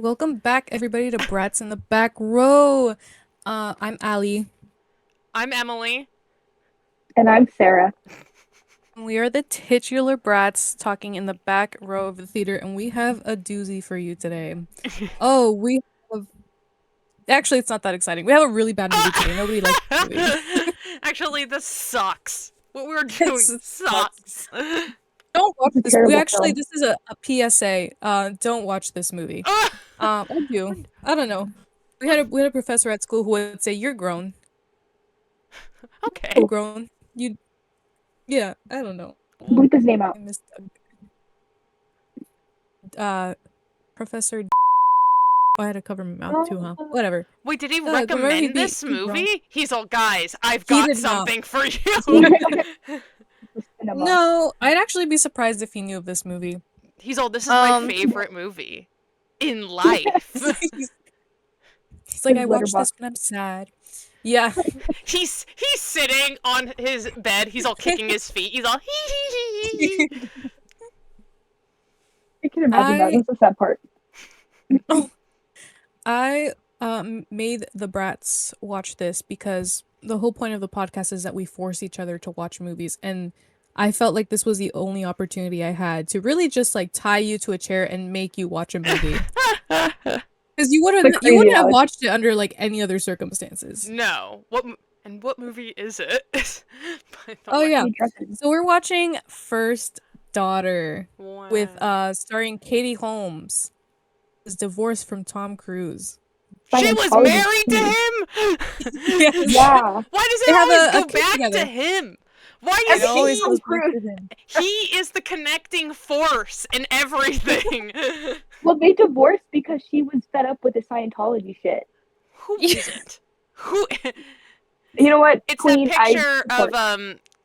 welcome back everybody to Brats in the Back Row. I'm Allie. I'm Emily. And I'm Sarah. We are the titular Brats talking in the back row of the theater, and we have a doozy for you today. Oh, we have... Actually, it's not that exciting. We have a really bad movie today. Nobody likes the movie. Actually, this sucks. What we're It's- doing sucks. Don't watch It's a this. terrible This film. is a PSA. Don't watch this movie. I do. I don't know. We had a professor at school who would say, "You're grown. Okay. You're grown. You." Yeah, I don't know. Bleep his name out. I missed Professor. I had to cover my mouth too, huh? Whatever. Wait, did he remember recommend he'd this be grown. movie? He's all, guys, I've He got did not. something for you. Cinema. No, I'd actually be surprised if he knew of this movie. He's all, this is my Um, favorite movie in life. He's like, His I watched this letterbox. when I'm sad. Yeah. He's sitting on his bed. He's all kicking his feet. He's all hee. I can imagine that. That's the sad part. I made the brats watch this because the whole point of the podcast is that we force each other to watch movies, and I felt like this was the only opportunity I had to really just like tie you to a chair and make you watch a movie. Because you wouldn't have Alex. watched it under like any other circumstances. No. What movie is it? By the Oh way. yeah. He dresses. So we're watching First Daughter with Wow. starring Katie Holmes. Is divorced from Tom Cruise. She was Scientology. married to him. Yes. Yeah. Why does They it have always a go kid back together. to him? Why It is always he? goes back to him. He is the connecting force in everything. Well, they divorced because she was fed up with the Scientology shit. Who Yeah. isn't? Who? You know what? It's Queen, that picture I of I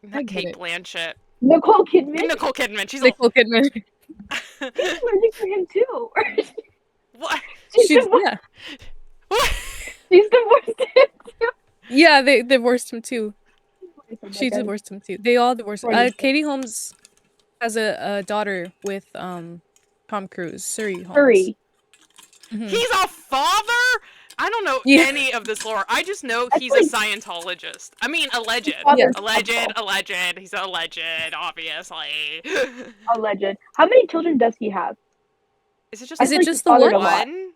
not get Kate it. Blanchett, Nicole Kidman. Nicole Kidman. She's like, Nicole Kidman. She's allergic for him too. what? She's She's divorced. yeah. What? She's divorced him too. Yeah, they divorced him too. She Okay. divorced him too. They all divorced. Sorry. Katie Holmes has a daughter with Tom Cruise, Suri Holmes. Furry. Mhm. He's a father? I don't know Yeah. any of this lore. I just know I he's a think- Scientologist. I mean, alleged. Father's Alleged, possible. alleged. He's alleged, obviously. Alleged. How many children does he have? Is it just Is I it feel like just he the fathered one? a lot. one?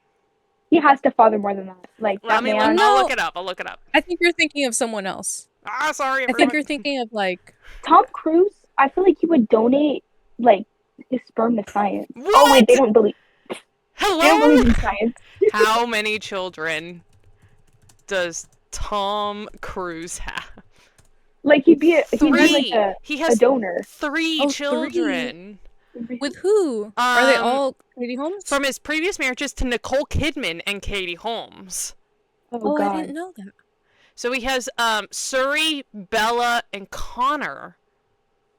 He has to father more than that. Like Let that me man. look. I'll No. look it up. I'll look it up. I think you're thinking of someone else. Ah, sorry, I think everyone. you're thinking of like Tom Cruise, I feel like he would donate like his sperm to science. What? Oh wait, they don't believe Hello? in science. How many children does Tom Cruise have? Like he'd be he'd be Three. like He a has donor. three Oh, children. with who? Are they Um, all Katie Holmes? From his previous marriages to Nicole Kidman and Katie Holmes. Oh, I god. didn't know that. So he has Suri, Bella, and Connor.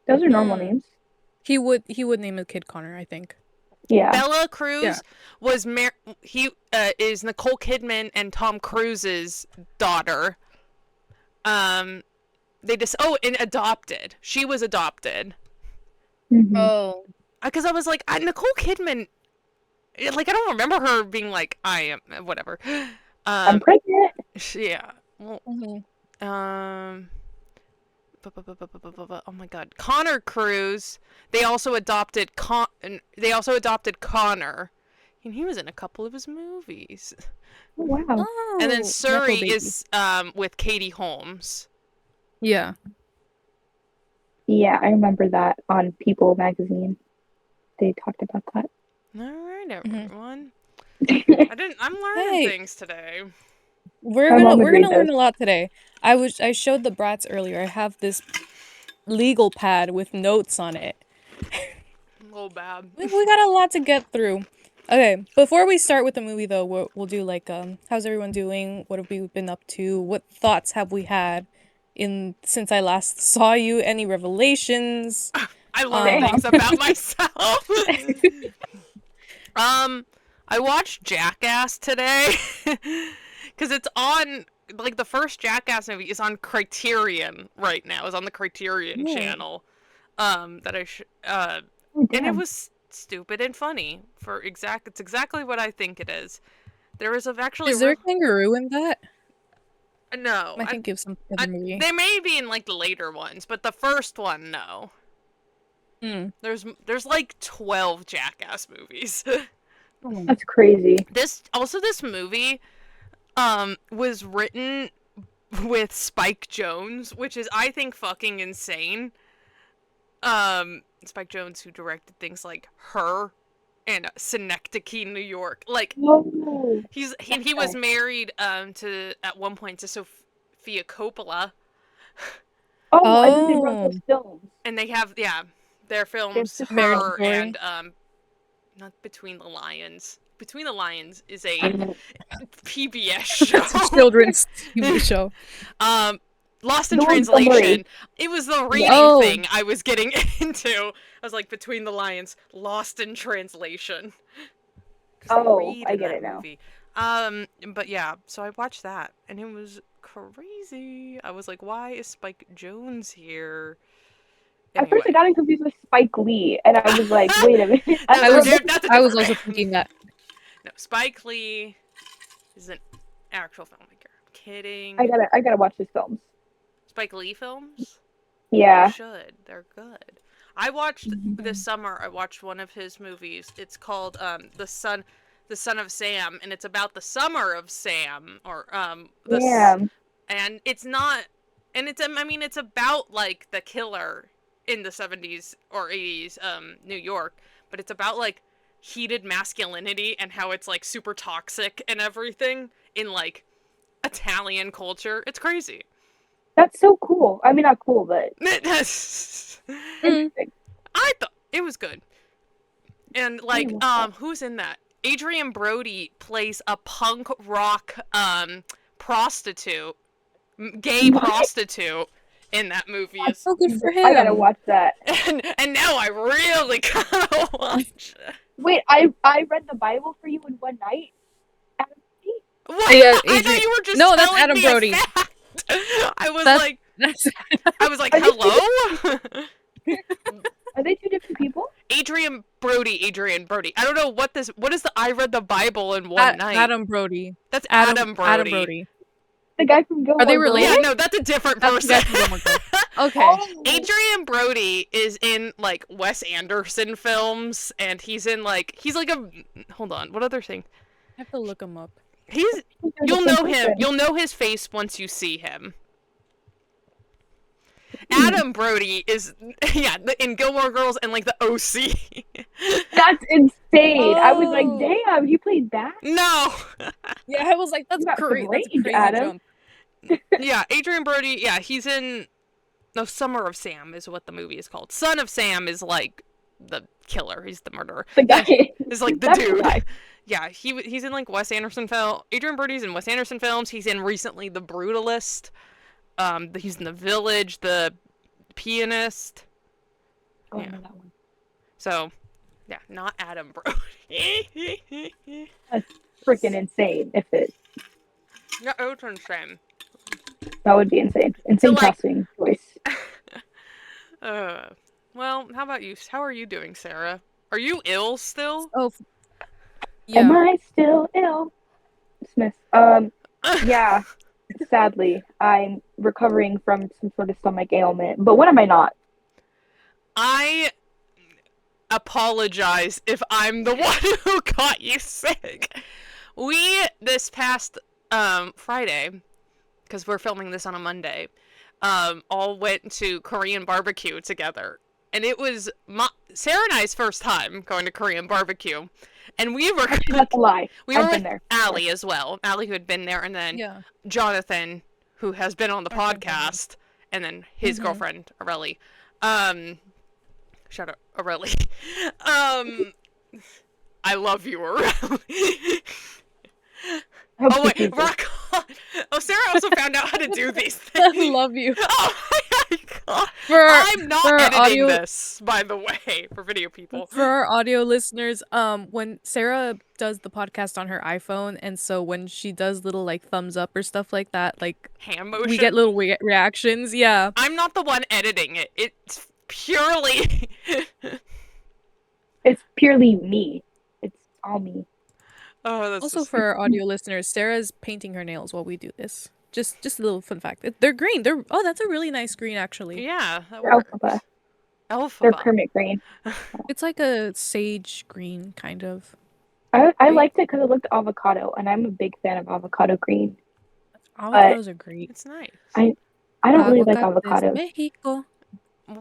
Those are normal Hmm. names. He would name a kid Connor, I think. Yeah. Bella Cruz Yeah. was he is Nicole Kidman and Tom Cruise's daughter. They just and adopted. She was adopted. Mhm. Oh. Because I was like, Nicole Kidman, like I don't remember her being like, I am whatever. I'm pregnant. Yeah. Well, Mhm. oh my God, Connor Cruise. They also adopted Connor, and he was in a couple of his movies. Oh, wow. Oh. And then Nepo Suri baby. is with Katie Holmes. Yeah. Yeah, I remember that on People magazine. They talked about that. All right, Mhm. everyone. Oh I'm learning Hey. things today. We're My gonna mom would read learn this. a lot today. I showed the brats earlier. I have this legal pad with notes on it. A little bad. We got a lot to get through. Okay, before we start with the movie though, we'll do like how's everyone doing? What have we been up to? What thoughts have we had since I last saw you? Any revelations? I learned things about myself. I watched Jackass today because it's on. Like the first Jackass movie is on Criterion right now. It's on the Criterion Yeah. channel. That I Oh, and it damn. was stupid and funny. It's exactly what I think it is. There is actually Is there a kangaroo in that? no. I think of some other movie. They may be in like the later ones, but the first one, no. Hmm. There's like 12 Jackass movies. That's crazy. This movie was written with Spike Jonze, which is I think fucking insane. Spike Jonze, who directed things like Her and Synecdoche, New York. Like Whoa. he was married to at one point to Sofia Coppola, Oh, I think they wrote those films. and they have their films It's Marriage Her Story. and not Between the Lions. Between the Lions is a PBS show. That's a children's TV show. Lost in The one Translation. summary. It was the reading Oh. thing I was getting into. I was like, Between the Lions, Lost in Translation. 'Cause they Oh, read I in get that it now. movie. But yeah, so I watched that, and it was crazy. I was like, why is Spike Jonze here? At first, I got it confused with Spike Lee, and I was like, "Wait a minute." That's I a was, different- that's a I was different also man. thinking that. No, Spike Lee is an actual filmmaker. I'm kidding. I gotta watch these films. Spike Lee films? Yeah. You should. They're good. I watched this summer. I watched one of his movies. It's called the Son of Sam, and it's about the summer of Sam, or Yeah. and it's not, and it's I mean it's about like the killer in the 70s or 80s New York, but it's about like heated masculinity and how it's like super toxic and everything in like Italian culture. It's crazy. That's so cool. I mean, not cool, but Mm. interesting. I thought it was good. And like Oh, who's in that? Adrian Brody plays a punk rock prostitute, gay What? prostitute in that movie. That's so good for him. I gotta watch that. And now I really gotta watch it. Wait, I read the Bible for you in one night. What? Yeah, I thought Adrian- you were just No, that's telling Adam me a Brody. fact. I was That's- like, That's hello? Are they two different people? Adrian Brody. I don't know what is the I read the Bible in one night. Adam Brody. That's Adam Brody. Adam Brody. The guy from Gilmore Are they Girls? related? Yeah, no, that's a different That's the person. guy from Gilmore Girls. Okay. Oh, Adrian Brody is in like Wes Anderson films, and he's like a hold on, what other thing? I have to look him up. He's they're the you'll same know him. person. You'll know his face once you see him. Adam Brody is in Gilmore Girls and like the OC. That's insane. I was like, Oh. damn, he played that? No. Yeah, I was like, that's You got some crazy. That's a range, crazy Adam. jump. Yeah, Adrian Brody, yeah, he's in no, Summer of Sam is what the movie is called. Son of Sam is like the killer. He's the murderer. The guy. Is like the That's dude. guy. Yeah, he's in like Wes Anderson film. Adrian Brody's in Wes Anderson films. He's in recently The Brutalist. He's in The Village, The Pianist. Oh, Yeah. no, that one. So, yeah, not Adam Brody. Freaking insane. If it, No, it's insane. that would be insane. Insane like- casting choice. Well, how about you? How are you doing, Sarah? Are you ill still? Oh, Am yeah. I still ill? Smith. Yeah. Sadly, I'm recovering from some sort of stomach ailment. But when am I not? I apologize if I'm the one who got you sick. We, this past Friday, because we're filming this on a Monday, all went to Korean barbecue together. And it was Sarah and I's first time going to Korean barbecue. And we were That's a lie. we I've were been with there. Allie as well. Allie, who had been there, and then Yeah. Jonathan, who has been on the Okay, podcast, and then his Mhm. girlfriend, Aurelie. Shout out, Aurelie. I love you, Aurelie. Hope Oh, to wait, Jesus. rock on. Oh, Sarah also found out how to do these I things. love you. Oh my god. For I'm not for our editing audio- this, by the way, for video people. For our audio listeners, when Sarah does the podcast on her iPhone, and so when she does little like thumbs up or stuff like that, like Hand motion. we get little reactions. Yeah. I'm not the one editing it. It's purely It's purely me. It's all me. Oh, that's Also, just... for our audio listeners, Sarah's painting her nails while we do this. Just a little fun fact. They're green. That's a really nice green actually. Yeah, that They're works. They're Elphaba. Kermit green. It's like a sage green kind of. I Right? liked it because it looked avocado, and I'm a big fan of avocado green. But Avocados are great. It's nice. I don't really like Aguacates avocados. Mexico.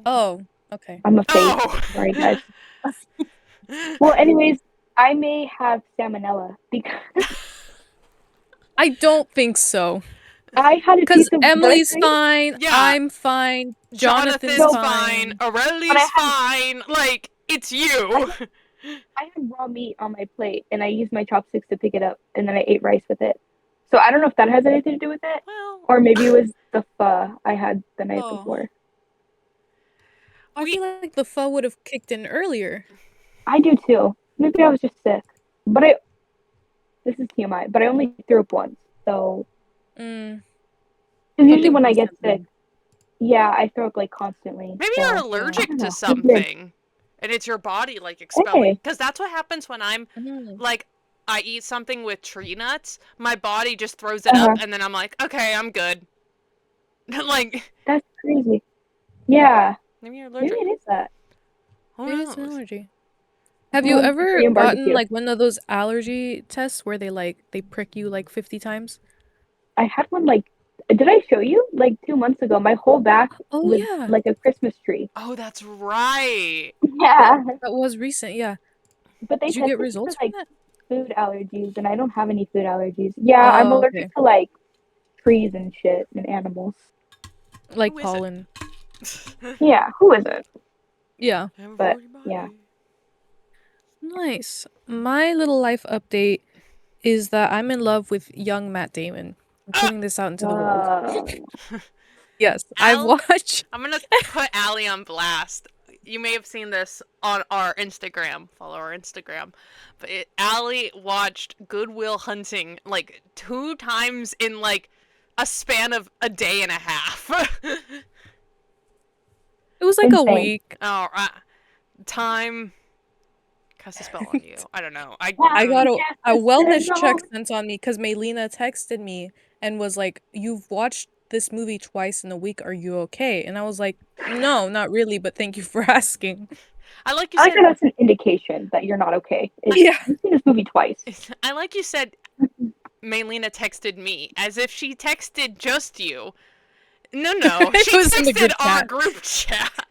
Oh, okay. I'm a fake. Oh! Sorry, guys. Well, anyways, I may have salmonella because I don't think so. I had a Because piece of Emily's buttercream. fine. Yeah. I'm fine. Jonathan's Jonathan's fine. fine. Aurelie's But I fine. Like, it's you. I had raw meat on my plate, and I used my chopsticks to pick it up, and then I ate rice with it. So I don't know if that has anything to do with it, Well, or maybe it was the pho I had the night Oh. before. I feel like the pho would have kicked in earlier. I do too. Maybe I was just sick. But this is TMI, but I only threw up once. So, Mm. because usually Something when I get sick, recently. yeah, I throw up like constantly. maybe so, you're I allergic don't know. to It's weird. something. And it's your body, like, expelling. Hey. Because that's what happens when I'm, Mm. like, I eat something with tree nuts. My body just throws it up, and then I'm like, okay, I'm good. Like, That's crazy. Yeah, maybe you're maybe allergic. it is that. Who Maybe it's an knows? allergy. Have you ever Korean gotten barbecue. like one of those allergy tests where they prick you like 50 times? I had one like, did I show you? Like 2 months ago, my whole back Oh was yeah, like a Christmas tree. Oh, that's right. Yeah, that was recent. Yeah. but they Did you get tested me results for from like that? food allergies, and I don't have any food allergies. Yeah, I'm Oh, allergic okay. to like trees and shit and animals. Like Who is it? pollen. Yeah, who isn't? Yeah. But, yeah. Nice. My little life update is that I'm in love with young Matt Damon. I'm putting this out into the world. Yes, I've Al? watched. I'm gonna put Allie on blast. You may have seen this on our Instagram. Follow our Instagram. But Allie watched Goodwill Hunting like 2 times in like a span of a day and a half. It was like a Insane. week. Oh, time cast a spell on you. I don't know. I I got Yes, a wellness no. check sent on me because Maylena texted me and was like, "You've watched this movie twice in a week. Are you okay?" And I was like, "No, not really, but thank you for asking." I like you I like said. that that's an indication that you're not okay. Yeah. You've seen this movie twice. I like you said. Maylena texted me as if she texted just you. No, It she was in the texted group our chat. group chat.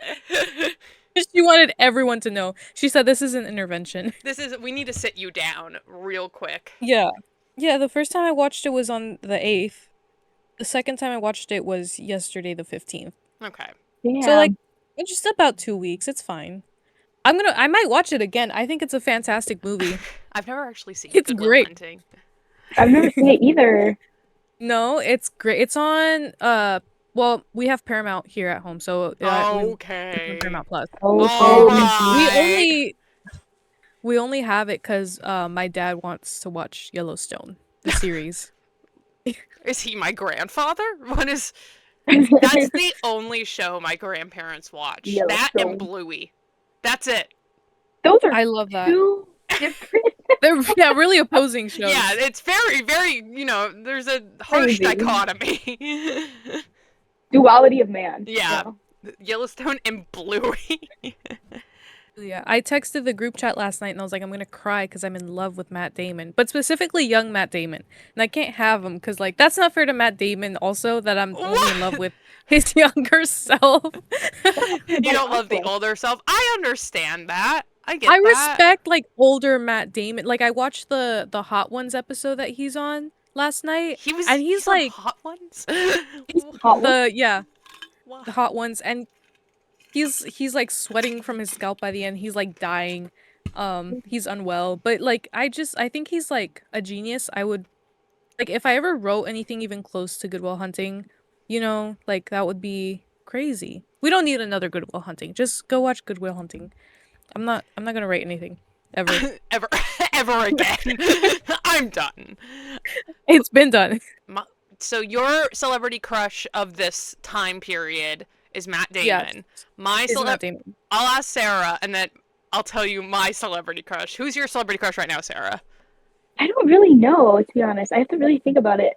She wanted everyone to know. She said this is an intervention. We need to sit you down real quick. Yeah. Yeah, the first time I watched it was on the 8th. The second time I watched it was yesterday the 15th. Okay. Yeah. So like it's just about 2 weeks. It's fine. I might watch it again. I think it's a fantastic movie. I've never actually seen It's Good Will great. Hunting. I've never seen it either. No, it's great. It's on well, we have Paramount here at home, so it's on Okay. Paramount Plus. Okay. Alright. We only have it cuz my dad wants to watch Yellowstone, the series. Is he my grandfather? That's the only show my grandparents watch. That and Yellowstone. Bluey. That's it. Those are I love that. two different. They're really opposing shows. Yeah, it's very, very, there's a harsh Crazy. dichotomy. Duality of man. Yeah. Yellowstone and Bluey. Yeah, I texted the group chat last night and I was like, I'm gonna cry because I'm in love with Matt Damon, but specifically young Matt Damon, and I can't have him because like that's not fair to Matt Damon. Also, that I'm only in love with his younger self. You don't love the older self. I understand that. I get I that. respect like older Matt Damon. Like I watched the Hot Ones episode that he's on last night, He's and he's on like Hot Ones. Hot one? the Wow. Hot Ones, and he's like sweating from his scalp by the end. He's like dying. He's unwell, but like I think he's like a genius. I would like if I ever wrote anything even close to Good Will Hunting, like that would be crazy. We don't need another Good Will Hunting. Just go watch Good Will Hunting. I'm not gonna write anything ever. ever again. I'm done. It's been done. So your celebrity crush of this time period is Matt Damon. Yes. My It's Matt Damon. I'll ask Sarah, and then I'll tell you my celebrity crush. Who's your celebrity crush right now, Sarah? I don't really know, to be honest. I have to really think about it.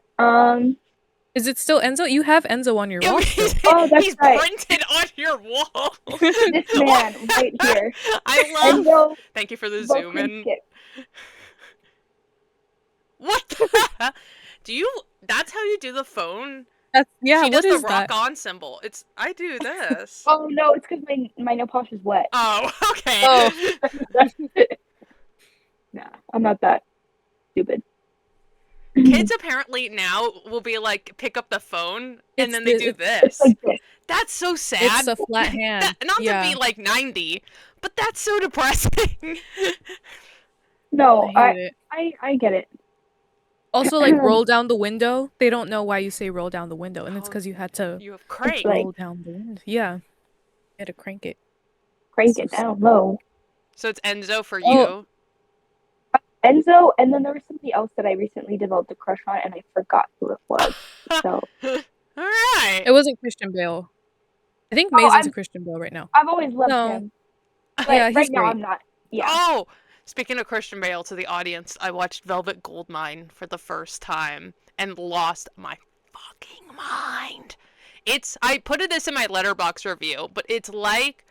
Is it still Enzo? You have Enzo on your Yeah, wall still. Oh, that's he's right. printed on your wall. This man right here. I love. Enzo Thank you for the zoom in. Skip. What the? Do you? That's how you do the phone? Yeah, She does what is the that? rock on symbol. I do this. Oh no, it's because my nail polish is wet. Oh, okay. Oh. Nah, I'm not that stupid. Kids apparently now will be like, pick up the phone, and It's then they the- do it's this. It's like this. That's so sad. It's a flat hand. Not Yeah. to be like 90, but that's so depressing. No, I hate it. I get it. Also, like, roll down the window. They don't know why you say roll down the window, and it's Oh, because you had to You have crank. like- roll down the window. Yeah. You had to crank it. Crank So it down low. So it's Enzo for Oh. you. Enzo, and then there was somebody else that I recently developed a crush on, and I forgot who it was. So All right. It wasn't Christian Bale. I think Oh, Mason's I'm- a Christian Bale right now. I've always loved No. him. But Yeah, he's right now great. I'm not. Yeah. Oh, speaking of Christian Bale, to the audience, I watched Velvet Goldmine for the first time and lost my fucking mind. I put this in my letterbox review, but it's like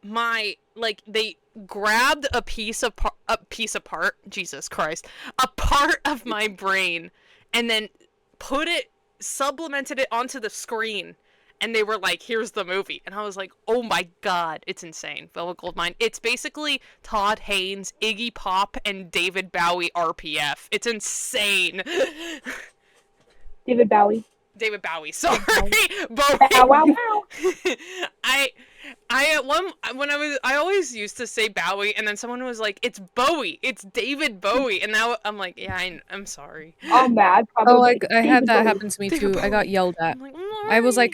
they grabbed a piece apart, Jesus Christ, a part of my brain, and then supplemented it onto the screen. And they were like, here's the movie. And I was like, oh my god, it's insane. Velvet Goldmine. It's basically Todd Haynes, Iggy Pop, and David Bowie RPF. It's insane. David Bowie. David Bowie, sorry. Bow, Bowie. wow, wow. I always used to say Bowie, and then someone was like, it's Bowie. It's David Bowie. And now I'm like, yeah, I'm sorry. All mad. Probably. Oh, I had David that Bowie. happen to me David too. I Bowie. got yelled at. I'm like, I was "Why?"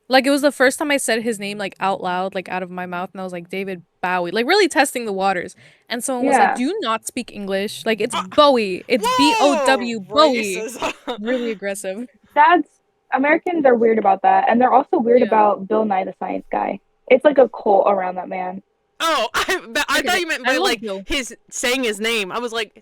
like, it was the first time I said his name like out loud, like out of my mouth, and I was like David Bowie, like really testing the waters. And someone was Yeah. like, "Do you not speak English? Like it's Bowie. It's Whoa, BOW Bowie." racism. Really aggressive. Americans are weird about that, and they're also weird Yeah. about Bill Nye the Science Guy. It's like a cult around that man. Oh, I thought you meant by I love like Bill. his saying his name. I was like,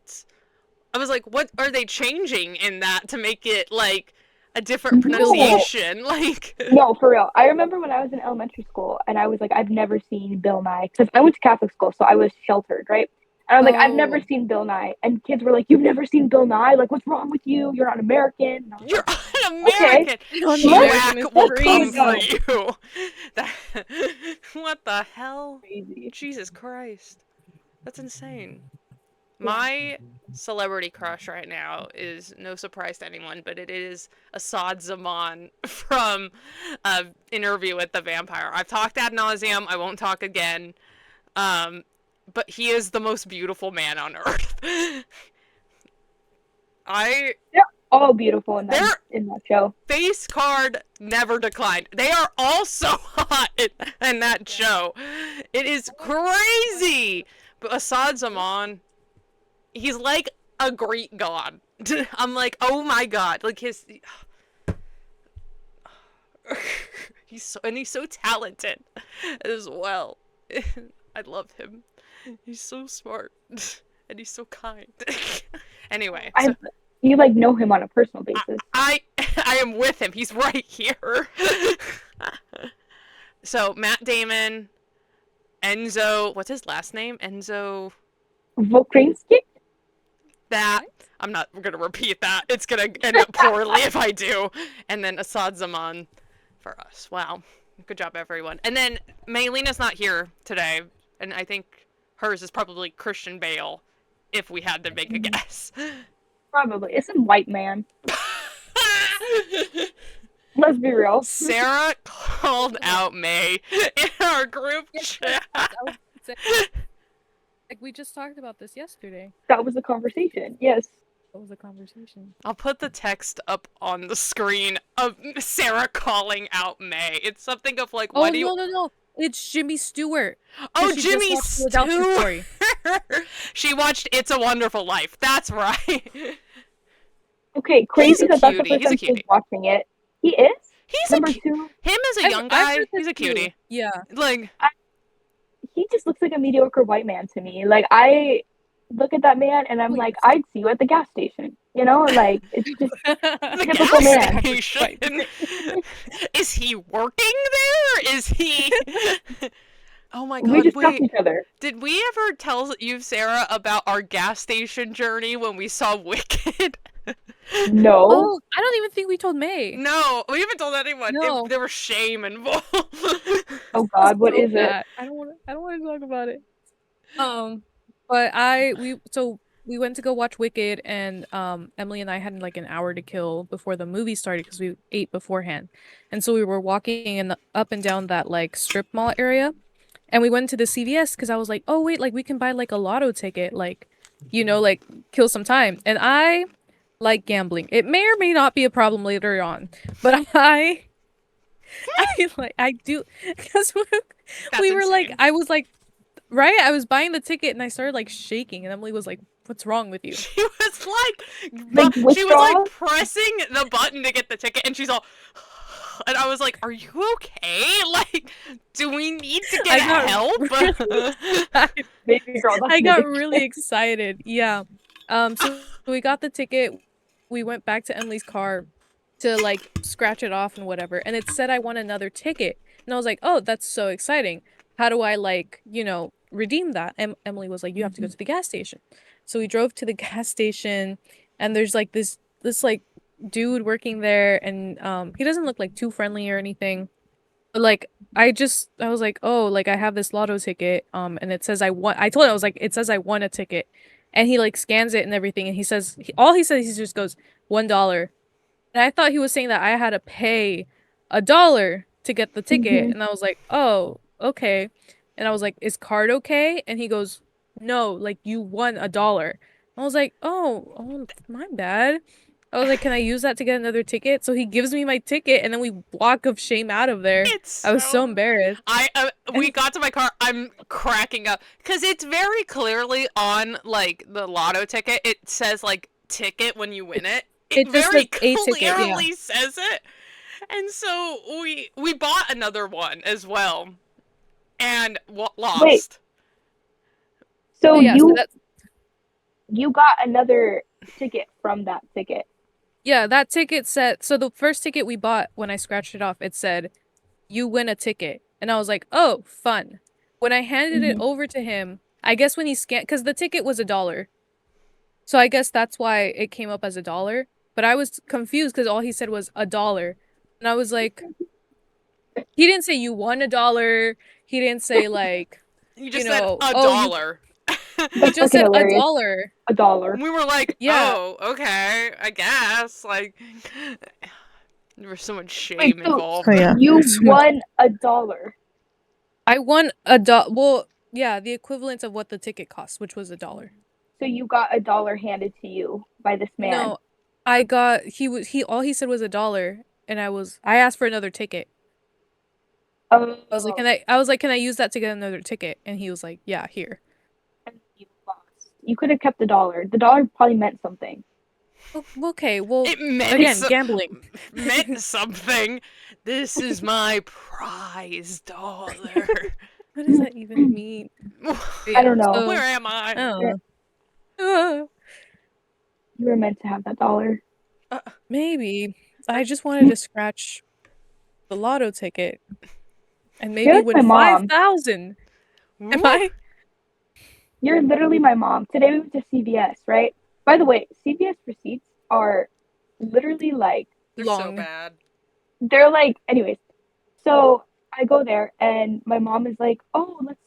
what are they changing in that to make it like a different No. pronunciation? Like, No, for real. I remember when I was in elementary school, and I was like, I've never seen Bill Nye, because I went to Catholic school, so I was sheltered, right? And I was like, I've never Oh. seen Bill Nye, and kids were like, you've never seen Bill Nye? Like, what's wrong with you? You're not American. And I was you're like, un-American. Un-American is Shrek will come crazy. for you. What the hell? crazy. Jesus Christ. That's insane. My celebrity crush right now is no surprise to anyone, but it is Assad Zaman from Interview with the Vampire. I've talked ad nauseum. I won't talk again. But he is the most beautiful man on earth. All beautiful in They're- that show. Face card never declined. They are all so hot in that show. It is crazy. But Assad Zaman, he's like a Greek god. I'm like, oh my god, like he's so talented as well. I love him. He's so smart and he's so kind. Anyway, so You like know him on a personal basis. I am with him. He's right here. So Matt Damon, Enzo, what's his last name? Enzo. Vokrinsky? That I'm not gonna repeat that. It's gonna end up poorly if I do. And then Assad Zaman for us. Wow, good job everyone. And then Maylina's not here today, and I think hers is probably Christian Bale, if we had to make a guess. Probably. It's some white man. Let's be real. Sarah called out May in our group chat. Like we just talked about this yesterday. That was a conversation. Yes. That was a conversation. I'll put the text up on the screen of Sarah calling out May. It's something of like, Oh what do you? no! It's Jimmy Stewart. Oh, She just Jimmy watched Philadelphia Story. Stewart. She watched It's a Wonderful Life. That's right. Okay, crazy a that that's the cutie. first He's a time she's cutie. watching it. He is? He's Number a two? him as a I've- young I've guy. heard He's that a too. cutie. Yeah. Like he just looks like a mediocre white man to me. Like I look at that man and I'm Wait. like, I'd see you at the gas station. You know, like it's just The typical gas man. station. Is he working there? Is he? Oh my We god! just talk to Wait, each other. did we ever tell you, Sarah, about our gas station journey when we saw Wicked? No. Oh, I don't even think we told May. No, we haven't told anyone. No. There was shame involved. Oh God, what So is it? bad. I don't want to talk about it. But we went to go watch Wicked, and Emily and I had like an hour to kill before the movie started because we ate beforehand, and so we were walking up and down that like strip mall area, and we went to the CVS because I was like, oh wait, like we can buy like a lotto ticket, like, like kill some time, and I like gambling. It may or may not be a problem later on, but I do because we were like insane. I was like. Right? I was buying the ticket and I started like shaking and Emily was like, "What's wrong with you?" She was Like she was withdrawal? like pressing the button to get the ticket, and she's all, and I was like, "Are you okay? Like, do we need to get help?" Baby girl, that's I got ridiculous. really excited. Yeah. So we got the ticket. We went back to Emily's car to like scratch it off and whatever, and it said I won another ticket. And I was like, "Oh, that's so exciting. How do I like, redeem that?" And Emily was like, "You have to go to the gas station." So we drove to the gas station, and there's like this like dude working there, and he doesn't look like too friendly or anything. But like I was like, "Oh, like I have this lotto ticket and it says I won." I told him, I was like, "It says I won a ticket." And he like scans it and everything, and all he says, he just goes $1. And I thought he was saying that I had to pay $1 to get the ticket. Mhm. And I was like, "Oh, okay." And I was like, "Is card okay?" And he goes, "No, like you won $1." I was like, "Oh, my bad." I was like, "Can I use that to get another ticket?" So he gives me my ticket and then we walk of shame out of there. It's I was so so. embarrassed. We got to my car. I'm cracking up because it's very clearly on like the lotto ticket. It says like ticket when you win it. It It just very says a ticket, yeah. clearly says it. And so we bought another one as well, and lost. Wait. So Yeah, so that's you got another ticket from that ticket. Yeah, that ticket said, so the first ticket we bought, when I scratched it off, it said, "You win a ticket." And I was like, "Oh, fun." When I handed it Mhm. over to him, I guess when he scanned, because the ticket was $1. So I guess that's why it came up as $1. But I was confused because all he said was $1. And I was like, he didn't say you won $1. He didn't say like, You just said a oh, dollar. he That's just fucking said hilarious. $1. $1. We were like, Yeah. oh, okay, I guess. Like, there was so much shame Wait, so involved. Oh, yeah. you There's so much- won $1. I won $1. Well, yeah, the equivalent of what the ticket cost, which was $1. So you got $1 handed to you by this man. No, I got all he said was $1, and I asked for another ticket. Oh. I was like, can I use that to get another ticket? And he was like, yeah, here. You lost. You could have kept $1. $1 probably meant something. Okay, well, It meant again, gambling. meant something. This is my prize dollar. What does that even mean? I don't know. So, Where am I? I don't know. You were meant to have that $1. Maybe. I just wanted to scratch the lotto ticket and maybe You're like win my mom. 5,000. Am Woo. I? You're literally my mom. Today we went to CVS, right? By the way, CVS receipts are literally like They're so long. bad. they're like anyways. So I go there and my mom is like, "Oh, let's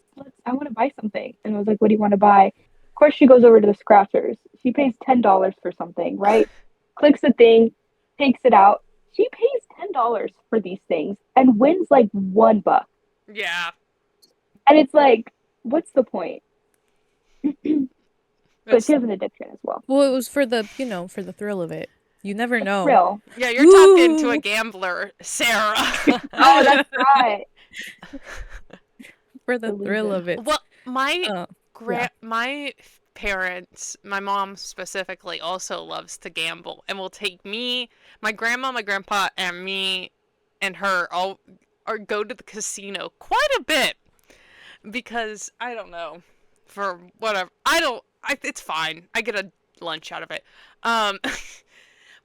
I want to buy something." And I was like, "What do you want to buy?" Of course she goes over to the scratchers. She pays $10 for something, right? Clicks the thing, takes it out. She pays $10 for these things and wins like $1. Yeah. And it's like, what's the point? But That's- she has an addiction as well. Well, it was for the, for the thrill of it. You never know. Thrill. yeah, you're talking to a Woo! gambler, Sarah. Oh, that's right. For the thrill of it. Well, my Yeah. my parents, my mom specifically, also loves to gamble and will take me, my grandma, my grandpa, and me and her all or go to the casino quite a bit. because I don't know, for whatever. It's fine. I get a lunch out of it. Um,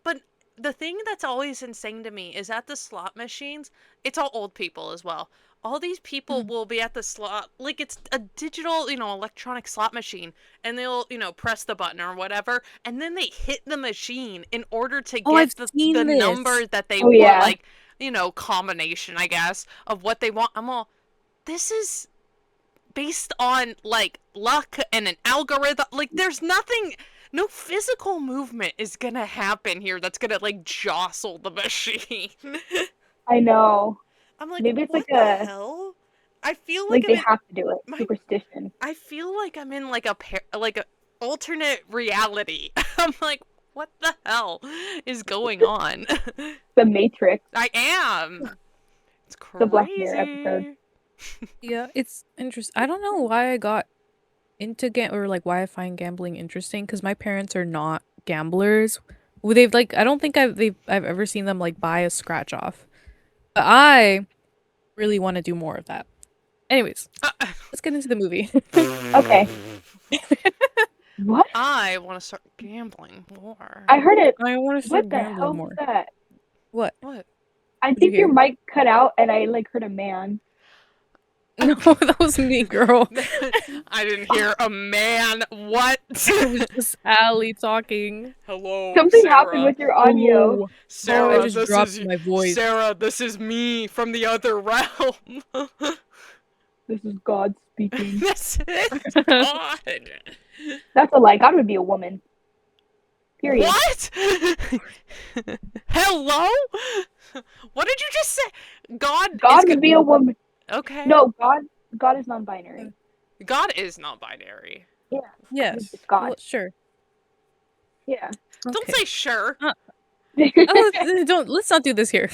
but the thing that's always insane to me is at the slot machines, it's all old people as well. All these people Mhm. will be at the slot, like it's a digital, electronic slot machine, and they'll, press the button or whatever, and then they hit the machine in order to Oh, I've get the seen this. number that they Oh want, yeah. like, combination, I guess, of what they want. I'm all, this is based on like luck and an algorithm. Like there's nothing, no physical movement is gonna happen here that's gonna like jostle the machine. I know. I'm like, Maybe it's what like the a hell? I feel like like I'm they in have to do it. my Superstition. I feel like I'm in like like a alternate reality. I'm like, what the hell is going on? The Matrix. I am. It's The Black Mirror episode. crazy. Yeah, it's interesting. I don't know why I got into or like why I find gambling interesting because my parents are not gamblers. They've like I don't think I've ever seen them like buy a scratch off. But I really want to do more of that. Anyways, let's get into the movie. Okay. What? I want to start gambling more. I heard it. I want to start What the gambling hell more. was that? What? What? I What'd you think your hear? mic cut out, and I like heard a man. No, that was me, girl. I didn't hear a man. What? It was just Allie talking. Hello, Something Sarah. happened with your audio. Oh, Sarah, I just this dropped is my voice. Sarah. This is me from the other realm. This is God speaking. This is God. That's a lie. God would be a woman. Period. What? Hello? What did you just say? God God is would be a woman. okay. No, God is non-binary. God is not binary. Yeah. Yes. He's just God. Well, sure. Yeah. Don't Okay. say sure. Let's not do this here.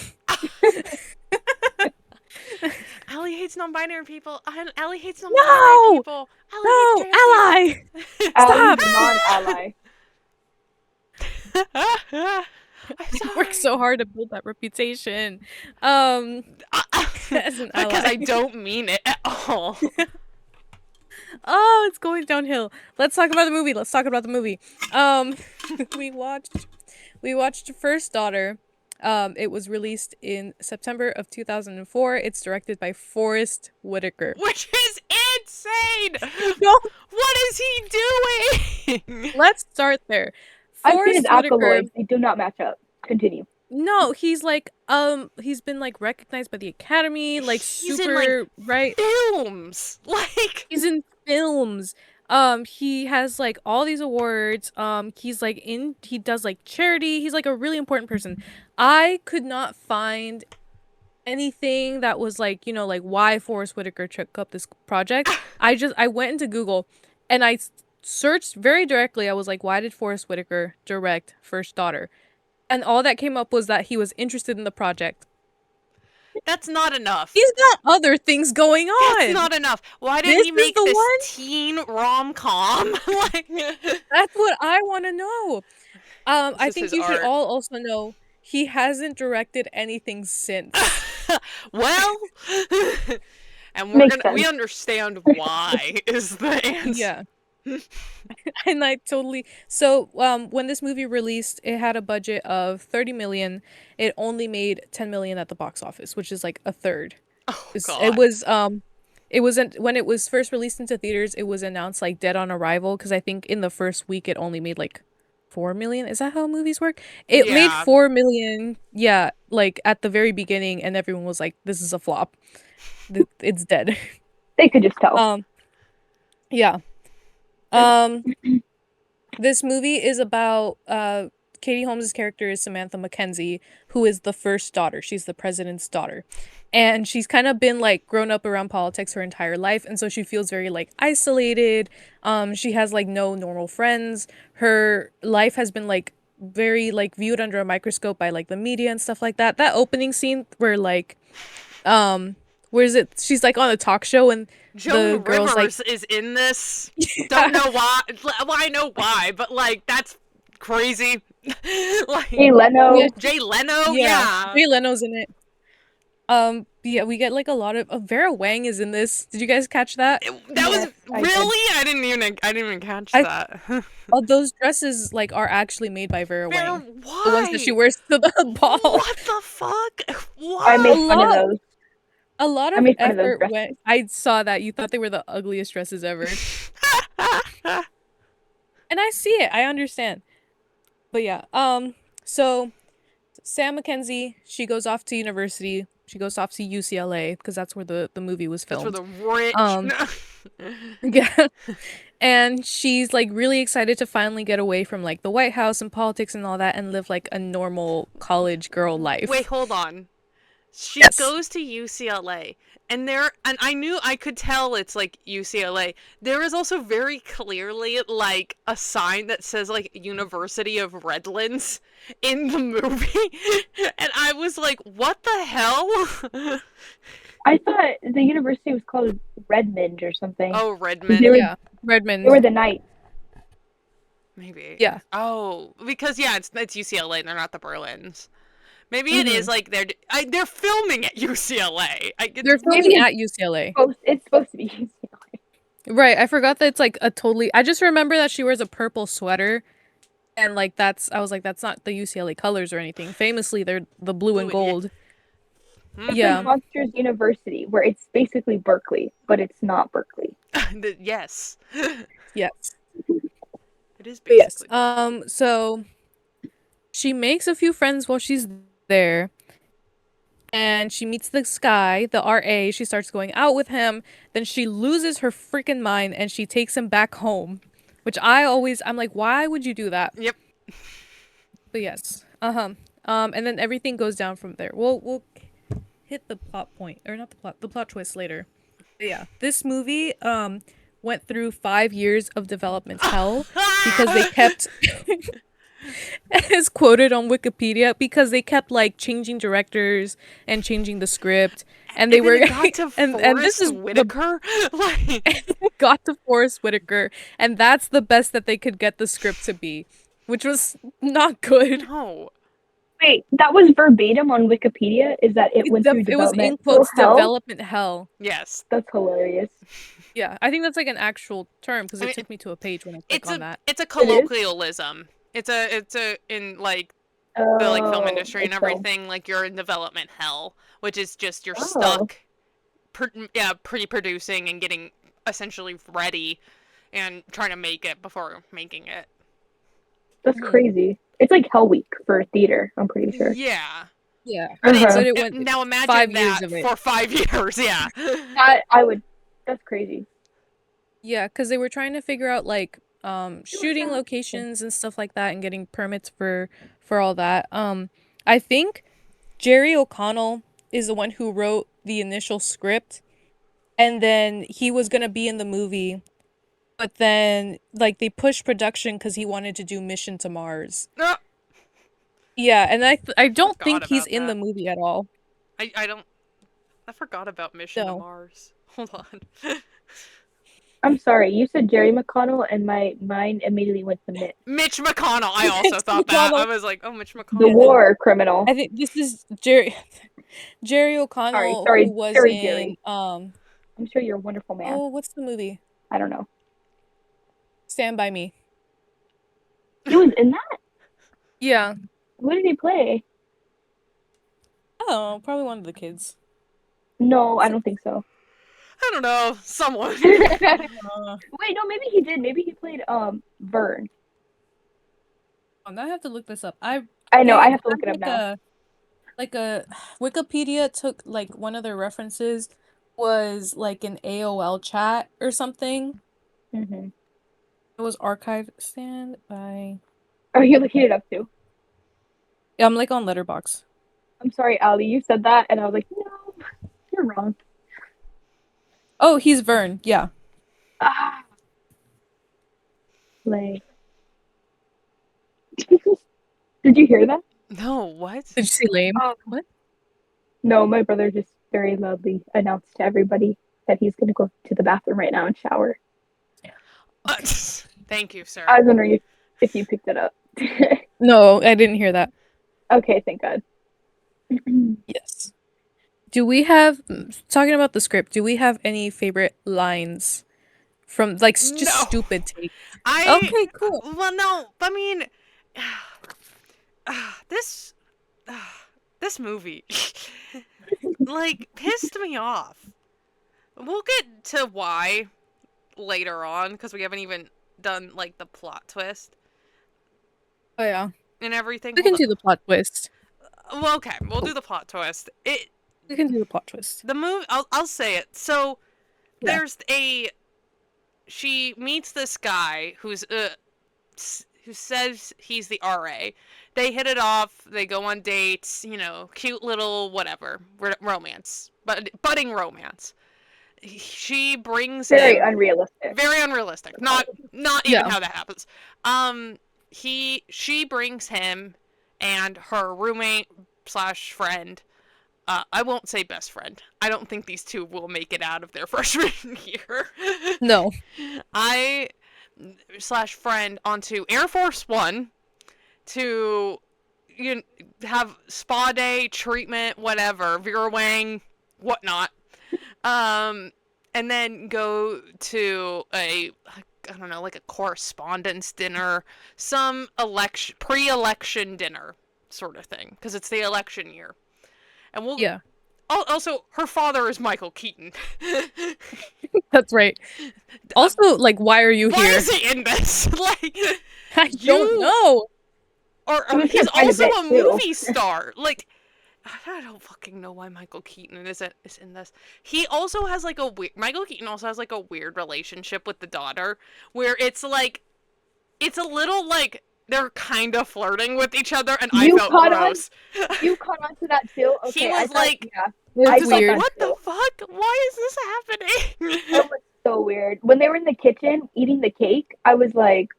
Allie hates non-binary people. Allie hates No! non-binary people. Allie No, hates trans Ally! Allie's Stop! a non-ally. people. I worked so hard to build that reputation. As an ally. Because I don't mean it at all. Oh, it's going downhill. Let's talk about the movie. Let's talk about the movie. We watched First Daughter. It was released in September of 2004. It's directed by Forrest Whitaker. Which is insane! No. What is he doing? Let's start there. I've seen his Forrest Whitaker. accolades. They do not match up. Continue. No, he's like he's been like recognized by the Academy, like He's in, super right. Films! Like... He's in films. He has like all these awards. He's like he does like charity. He's like a really important person. I could not find anything that was like, like why Forrest Whitaker took up this project. I went into Google and I searched very directly. I was like, why did Forrest Whitaker direct First Daughter? And all that came up was that he was interested in the project. That's not enough. He's got other things going on. That's not enough. Why didn't This he is make the this one? teen rom-com? Like... That's what I want to know. I This is think his you should art. all also know he hasn't directed anything since. Well, and Makes we sense. understand why is the answer. Yeah. And I totally when this movie released, it had a budget of 30 million. It only made 10 million at the box office, which is like a third. Oh It God. wasn't when it was first released into theaters, it was announced like dead on arrival because I think in the first week it only made like 4 million. Is that how movies work? It made Yeah. 4 million, yeah, like at the very beginning, and everyone was like, this is a flop. It's dead. They could just tell. Yeah. This movie is about Katie Holmes' character is Samantha Mackenzie, who is the first daughter. She's the president's daughter. And she's kind of been like grown up around politics her entire life, and so she feels very like isolated. She has like no normal friends. Her life has been like very like viewed under a microscope by like the media and stuff like that. That opening scene where like where is it? She's like on a talk show and Joan the girl's Rivers like is in this. Don't know why. Well, I know why, but like that's crazy. Like Hey, Leno. Yeah. Jay Leno. Yeah. Jay Leno's in it. Yeah, we get like a lot of Vera Wang is in this. Did you guys catch that? That was Yes, I did. really. I didn't even catch I that. Oh, those dresses like are actually made by Vera Fair, Wang. The ones that she why? wears to the ball. What the fuck? I A made Why? fun of lot those. a lot I of made fun of those effort went. dresses. I saw that. You thought they were the ugliest dresses ever. And I see it. I understand. But yeah, so Sam Mackenzie, she goes off to university. She goes off to UCLA because that's where the movie was That's for filmed. the rich. Um, yeah. And she's like really excited to finally get away from like the White House and politics and all that and live like a normal college girl Wait, life. hold on. She Yes. goes to UCLA, and I could tell it's like UCLA. There is also very clearly like a sign that says like University of Redlands in the movie, and I was like, what the hell? I thought the university was called Redmond or something. Oh, 'Cause Redmond. Yeah. they Redmond. were the Knights. Maybe. Yeah. Oh, because yeah, it's UCLA. They're not the Berlins. Maybe it is Mhm. like they're filming at UCLA. They're Maybe filming at UCLA. it's supposed to be UCLA. Right. I forgot that it's like a totally I just remember that she wears a purple sweater and like I was like that's not the UCLA colors or anything. Famously they're the blue and Ooh, yeah. gold. It's like Yeah. Monsters University, where it's basically Berkeley, but it's not Berkeley. Yes. Yes. It is But yes. basically. So she makes a few friends while she's there. And she meets this guy, the RA. She starts going out with him. Then she loses her freaking mind and she takes him back home. Which I'm like, why would you do that? Yep. But yes. And then everything goes down from there. We'll hit the plot point. Or not the plot twist later. But yeah. This movie went through 5 years of development hell because they kept as quoted on Wikipedia because they kept like changing directors and changing the script and they And then were it got to and this Forrest is Whitaker. Like, got to Forrest Whitaker and that's the best that they could get the script to be, which was not good. no. Wait, that was verbatim on Wikipedia? Is that it went through It was in developmental quotes hell? development hell. Yes. That's hilarious. Yeah, I think that's like an actual term because I it mean, took me to a page when I click on that. it's a colloquialism. It's a in like the like film Oh, industry and like film. everything. Like you're in development hell, which is just you're Oh. stuck. Pre-producing and getting essentially ready, and trying to make it before making it. That's crazy. It's like Hell Week for theater, I'm pretty sure. Yeah. Yeah, But it's but it went now imagine 5 years that of it. for 5 years. Yeah. That's crazy. Yeah, because they were trying to figure out like shooting sound- locations and stuff like that and getting permits for all that. I think Jerry O'Connell is the one who wrote the initial script and then he was gonna be in the movie, but then like they pushed production because he wanted to do Mission to Mars. No, Yeah, and I don't forgot think he's about in the that. movie at all. I don't. I forgot about Mission to No. Mars. Hold on. I'm sorry, you said Jerry McConnell and my mind immediately went to Mitch McConnell. I also Mitch thought that. McConnell. I was like, oh, Mitch McConnell. the war criminal. I think this is Jerry O'Connell Sorry, who was Jerry, in Jerry. I'm sure you're a wonderful man. oh, what's the movie? I don't know. Stand By Me. He was in that? Yeah. What did he play? Oh, probably one of the kids. No, I don't think so. I don't know. Someone. Wait, no, maybe he did. Maybe he played Vern. I have to look this up. I know, they I have to look it up like now. a Wikipedia took like one of their references was like an AOL chat or something. Mm-hmm. It was archived. Stand by. Oh, you're looking it up too. Yeah, I'm like on Letterbox. I'm sorry, Ali, you said that, and I was like, no, you're wrong. Oh, he's Vern. Yeah. Ah. Play. Did you hear that? No, what? Did you see Lame? Oh. What? No, my brother just very loudly announced to everybody that he's going to go to the bathroom right now and shower. Thank you, sir. I was wondering if you picked it up. No, I didn't hear that. Okay, thank God. Yes. Do we have talking about the script? Do we have any favorite lines from like just No. stupid takes? I Okay, cool. well no, I mean this this movie like pissed me off. We'll get to why later on because we haven't even done like the plot twist Oh yeah, and everything. we Hold can on. do the plot twist. Well, okay, we'll do the plot twist. We can do the plot twist. The movie. I'll say it. So Yeah. there's a she meets this guy who says he's the RA. They hit it off. They go on dates. You know, cute little whatever romance, but budding romance. She brings Very him unrealistic. very unrealistic. Not even Yeah. how that happens. She brings him and her roommate slash friend. I won't say best friend. I don't think these two will make it out of their freshman year. No. I slash friend onto Air Force One to have spa day treatment, whatever, Vera Wang, whatnot. And then go to I don't know, like a correspondence dinner, some pre-election dinner sort of thing, because it's the election year. And we'll Yeah, also her father is Michael Keaton. that's right. Also, like, why are you Why here? is he in this? Like, I don't know. or He was he's here quite a also bit, a too. movie star. Like, I don't fucking know why Michael Keaton is in this. He also has like a weird. Michael Keaton also has like a weird relationship with the daughter, where it's like, it's a little like they're kind of flirting with each other, and I You felt caught on? gross. You caught on to that too? Okay, He I was thought, like, yeah. It's I just thought like, weird. that what the too. fuck? Why is this happening? That was so weird. When they were in the kitchen eating the cake, I was like,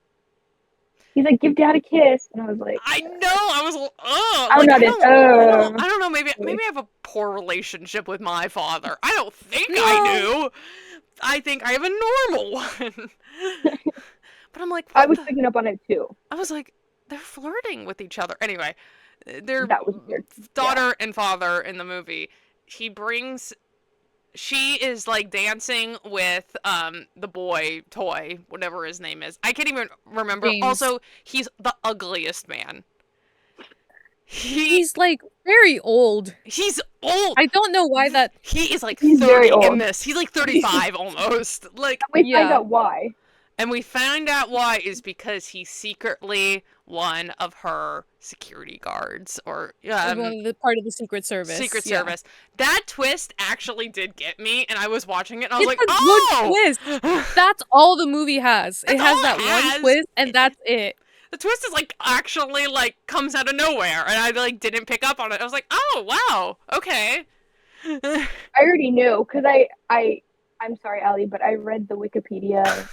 he's like, give dad a kiss. And I was like, I know. I was like, I'm not in. I don't know. Maybe I have a poor relationship with my father. I don't think I No. do. I think I have a normal one. But I'm like, I what was the? picking up on it too. I was like, they're flirting with each other. Anyway, their That was weird. daughter and father in the movie. She is like dancing with the boy toy, whatever his name is. I can't even remember. James. Also, he's the ugliest man. He's like very old. He's old. I don't know why that. He is like He's 30 very in old. this. He's like 35 almost. Like, We find Yeah. out why. and we find out why is because he's secretly one of her security guards or One of the part of the Secret Service. Secret Yeah. Service. That twist actually did get me, and I was watching it and I was It's like, a oh, good twist. That's all the movie has. It That's has all that it one has. twist, and that's it. The twist is like actually like comes out of nowhere, and I like didn't pick up on it. I was like, oh wow, okay. I already knew because I'm sorry, Allie, but I read the Wikipedia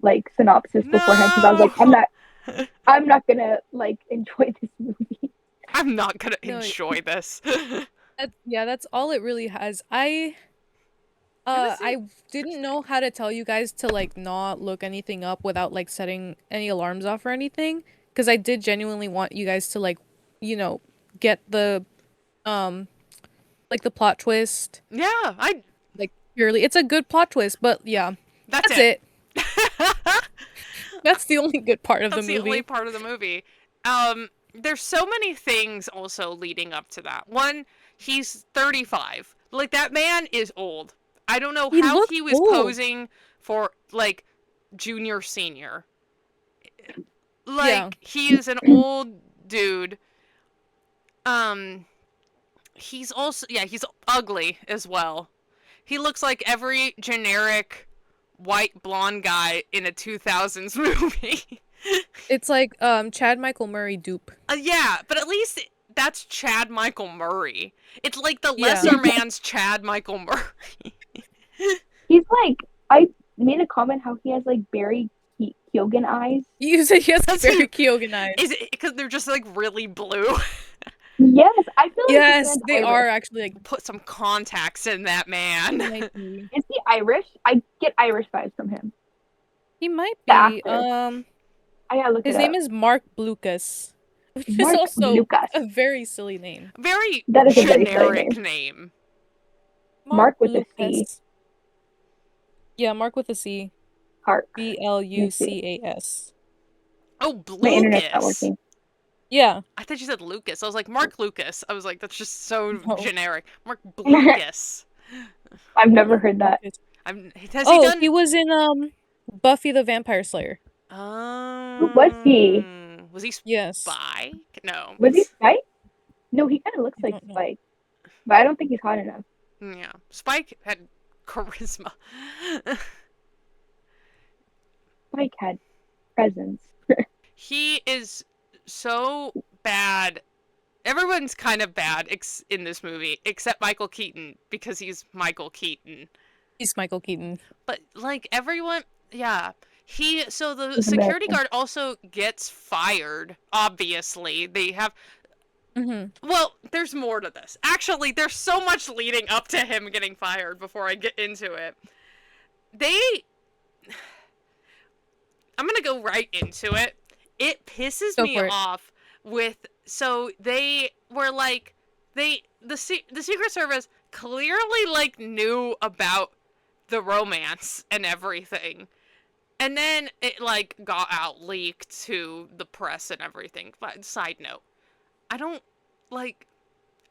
like synopsis beforehand because I was like, I'm not gonna like enjoy this movie. I'm not gonna No, enjoy this. That's all it really has. I didn't know how to tell you guys to like not look anything up without like setting any alarms off or anything, because I did genuinely want you guys to like, get the like the plot twist. Yeah, Like purely, it's a good plot twist, but yeah, that's that's it. That's the only good part of That's the the movie. only part of the movie. There's so many things also leading up to that. One, he's 35. Like, that man is old. I don't know He how looks he was old. posing for, like, junior, senior. Like, Yeah. he is an old dude. He's also, he's ugly as well. He looks like every generic white blonde guy in a 2000s movie. It's like Chad Michael Murray dupe. Yeah, but at least that's Chad Michael Murray. It's like the Yeah. lesser man's Chad Michael Murray. He's like, I made a comment how he has like Barry Keoghan eyes. You said he has That's very who- Keoghan eyes. Is it because they're just like really blue? Yes, I feel like Yes, this man's they Irish. are actually like Put some contacts in that man. might be. Is he Irish? I get Irish vibes from him. He might The be. actor. I gotta look His it name up. is Mark Blucas. which is Mark also Lucas. a very silly name. Very That is a very silly generic name. name. Mark with a C. Lucas. Yeah, Mark with a C. Hark. Blucas. Oh, My internet's not Lucas. working. Yeah. I thought you said Lucas. I was like, Mark Lucas. I was like, that's just so No. generic. Mark Lucas. I've never Mark heard that. Lucas. Has he done? He was in Buffy the Vampire Slayer. Who was he? Was he Yes. Spike? No. Was he Spike? No, he kind of looks I like don't know. Spike, but I don't think he's hot enough. Yeah. Spike had charisma. Spike had presence. He is so bad. Everyone's kind of bad in this movie, except Michael Keaton, because he's Michael Keaton. He's Michael Keaton. But, like, everyone, yeah. So the He's security American. guard also gets fired, obviously. They have, Mm-hmm. well, there's more to this. Actually, there's so much leading up to him getting fired before I get into it. I'm gonna go right into it. It pisses Go me for it. off so they were like, the Secret Service clearly, like, knew about the romance and everything. And then it, like, got out, leaked to the press and everything. But side note, I don't, like,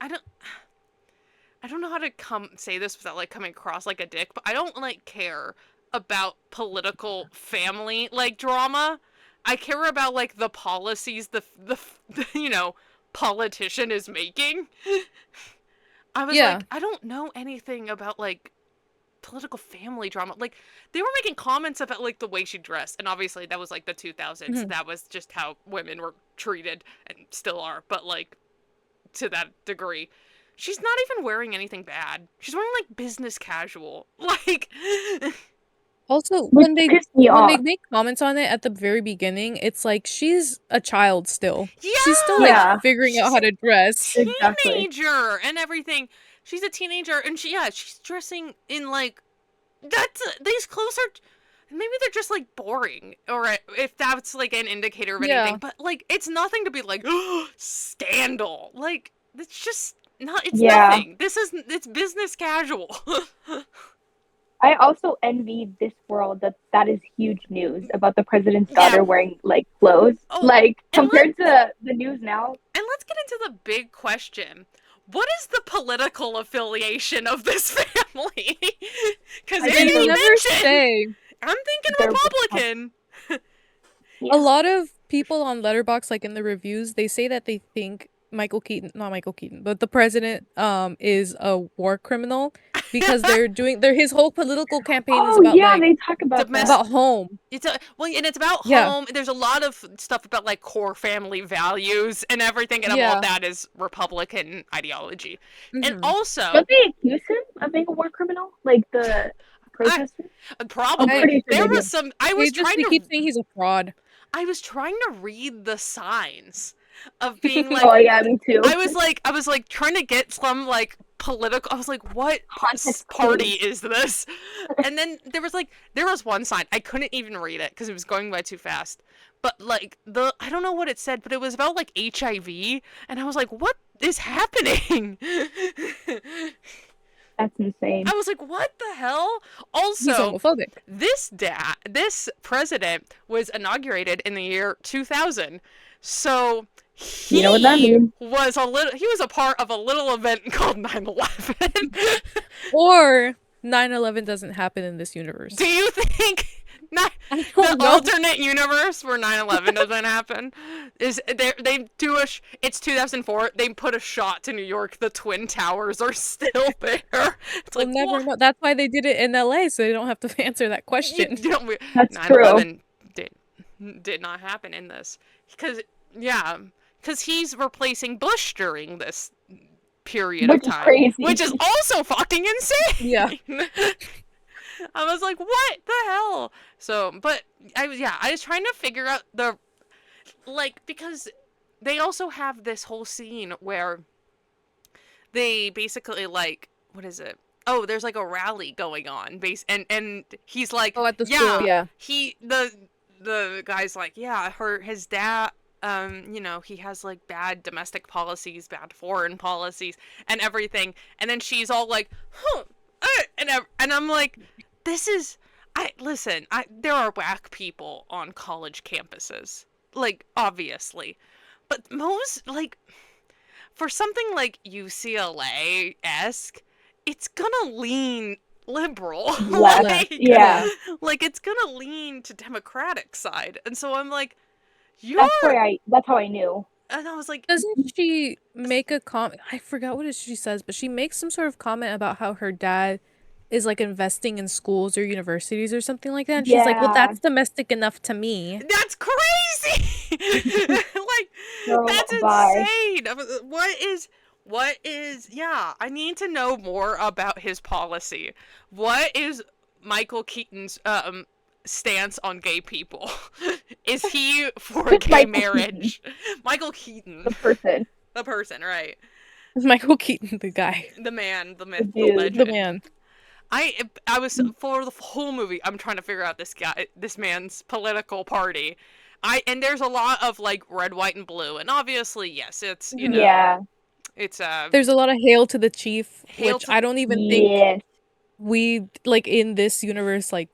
I don't know how to say this without, like, coming across like a dick, but I don't, like, care about political family, like, drama. I care about, like, the policies the you know, politician is making. I was Yeah. like, I don't know anything about, like, political family drama. Like, they were making comments about, like, the way she dressed, and obviously that was, like, the 2000s. Mhm. That was just how women were treated, and still are, but, like, to that degree. She's not even wearing anything bad. She's wearing, like, business casual. Like, Also, Which when they pissed me when they off. make comments on it at the very beginning, it's like she's a child still. yeah! She's still like Yeah. figuring out how to dress. Exactly. Teenager and everything. She's a teenager, and she's dressing in, like, these clothes are, maybe they're just, like, boring, or if that's, like, an indicator of Yeah. anything, but, like, it's nothing to be like, oh, scandal. Like, it's just not, it's Yeah. nothing. It's business casual. I also envy this world that is huge news about the president's daughter Yeah. wearing, like, clothes. Oh, like, and compared to the news now. And let's get into the big question. What is the political affiliation of this family? Because it They ain't never mentioned. say. I'm thinking They're Republican. Yeah. A lot of people on Letterboxd, like in the reviews, they say that they think not Michael Keaton, but the president is a war criminal because his whole political campaign is Oh, about yeah, like they talk about Domestic- that. about home. It's about Yeah. home. There's a lot of stuff about, like, core family values and everything, and Yeah. all that is Republican ideology. And Mhm. also, Don't they accuse him of being a war criminal? Like, the protesters? probably I'm pretty sure there they was do. some. I was trying They to. keep saying he's a fraud. I was trying to read the signs of being like. Oh, yeah, me too. I was like trying to get some, like, political. I was like, what Context party clues. is this? And then there was one sign. I couldn't even read it because it was going by too fast. But, like, I don't know what it said, but it was about, like, HIV, and I was like, what is happening? That's insane. I was like, what the hell? He's Also, homophobic. this president was inaugurated in the year 2000. So he You know what that means? he was a part of a little event called 9/11. Or 9/11 doesn't happen in this universe. Do you think I the don't know. alternate universe where 9/11 doesn't happen is it's 2004, they put a shot to New York, the Twin Towers are still there. It's We'll like, never what? know. That's why they did it in LA, so they don't have to answer that question. That's 9/11 did not happen in this because he's replacing Bush during this period Which of is time, crazy. which is also fucking insane. Yeah. I was like, what the hell? So, but I was trying to figure out because they also have this whole scene where they basically, like, what is it? Oh, there's, like, a rally going on, and he's like, Oh, at the yeah, school, yeah. the guy's like, yeah, his dad, he has like bad domestic policies, bad foreign policies, and everything. And then she's all like, huh, and I'm like, this is, there are whack people on college campuses, like obviously, but most like for something like UCLA-esque, it's gonna lean liberal. Left. like, Yeah. like it's gonna lean to Democratic side. And so I'm like, you're That's how I knew. and I was like, Doesn't she make a comment? I forgot what it is she says, but she makes some sort of comment about how her dad is like investing in schools or universities or something like that. And she's like, well, Yeah. that's domestic enough to me. that's crazy. Like, Girl, that's bye. insane. What is, yeah, I need to know more about his policy. What is Michael Keaton's stance on gay people? Is he for gay marriage? Michael Keaton. The person. The person, right. Michael Keaton, the guy. The man, the myth, the dude. legend. The man. I was, for the whole movie, I'm trying to figure out this man's political party. And there's a lot of, like, red, white, and blue. And obviously, yes, it's, Yeah. it's, There's a lot of Hail to the Chief, Hail which to- I don't even think Yes. we, like, in this universe, like,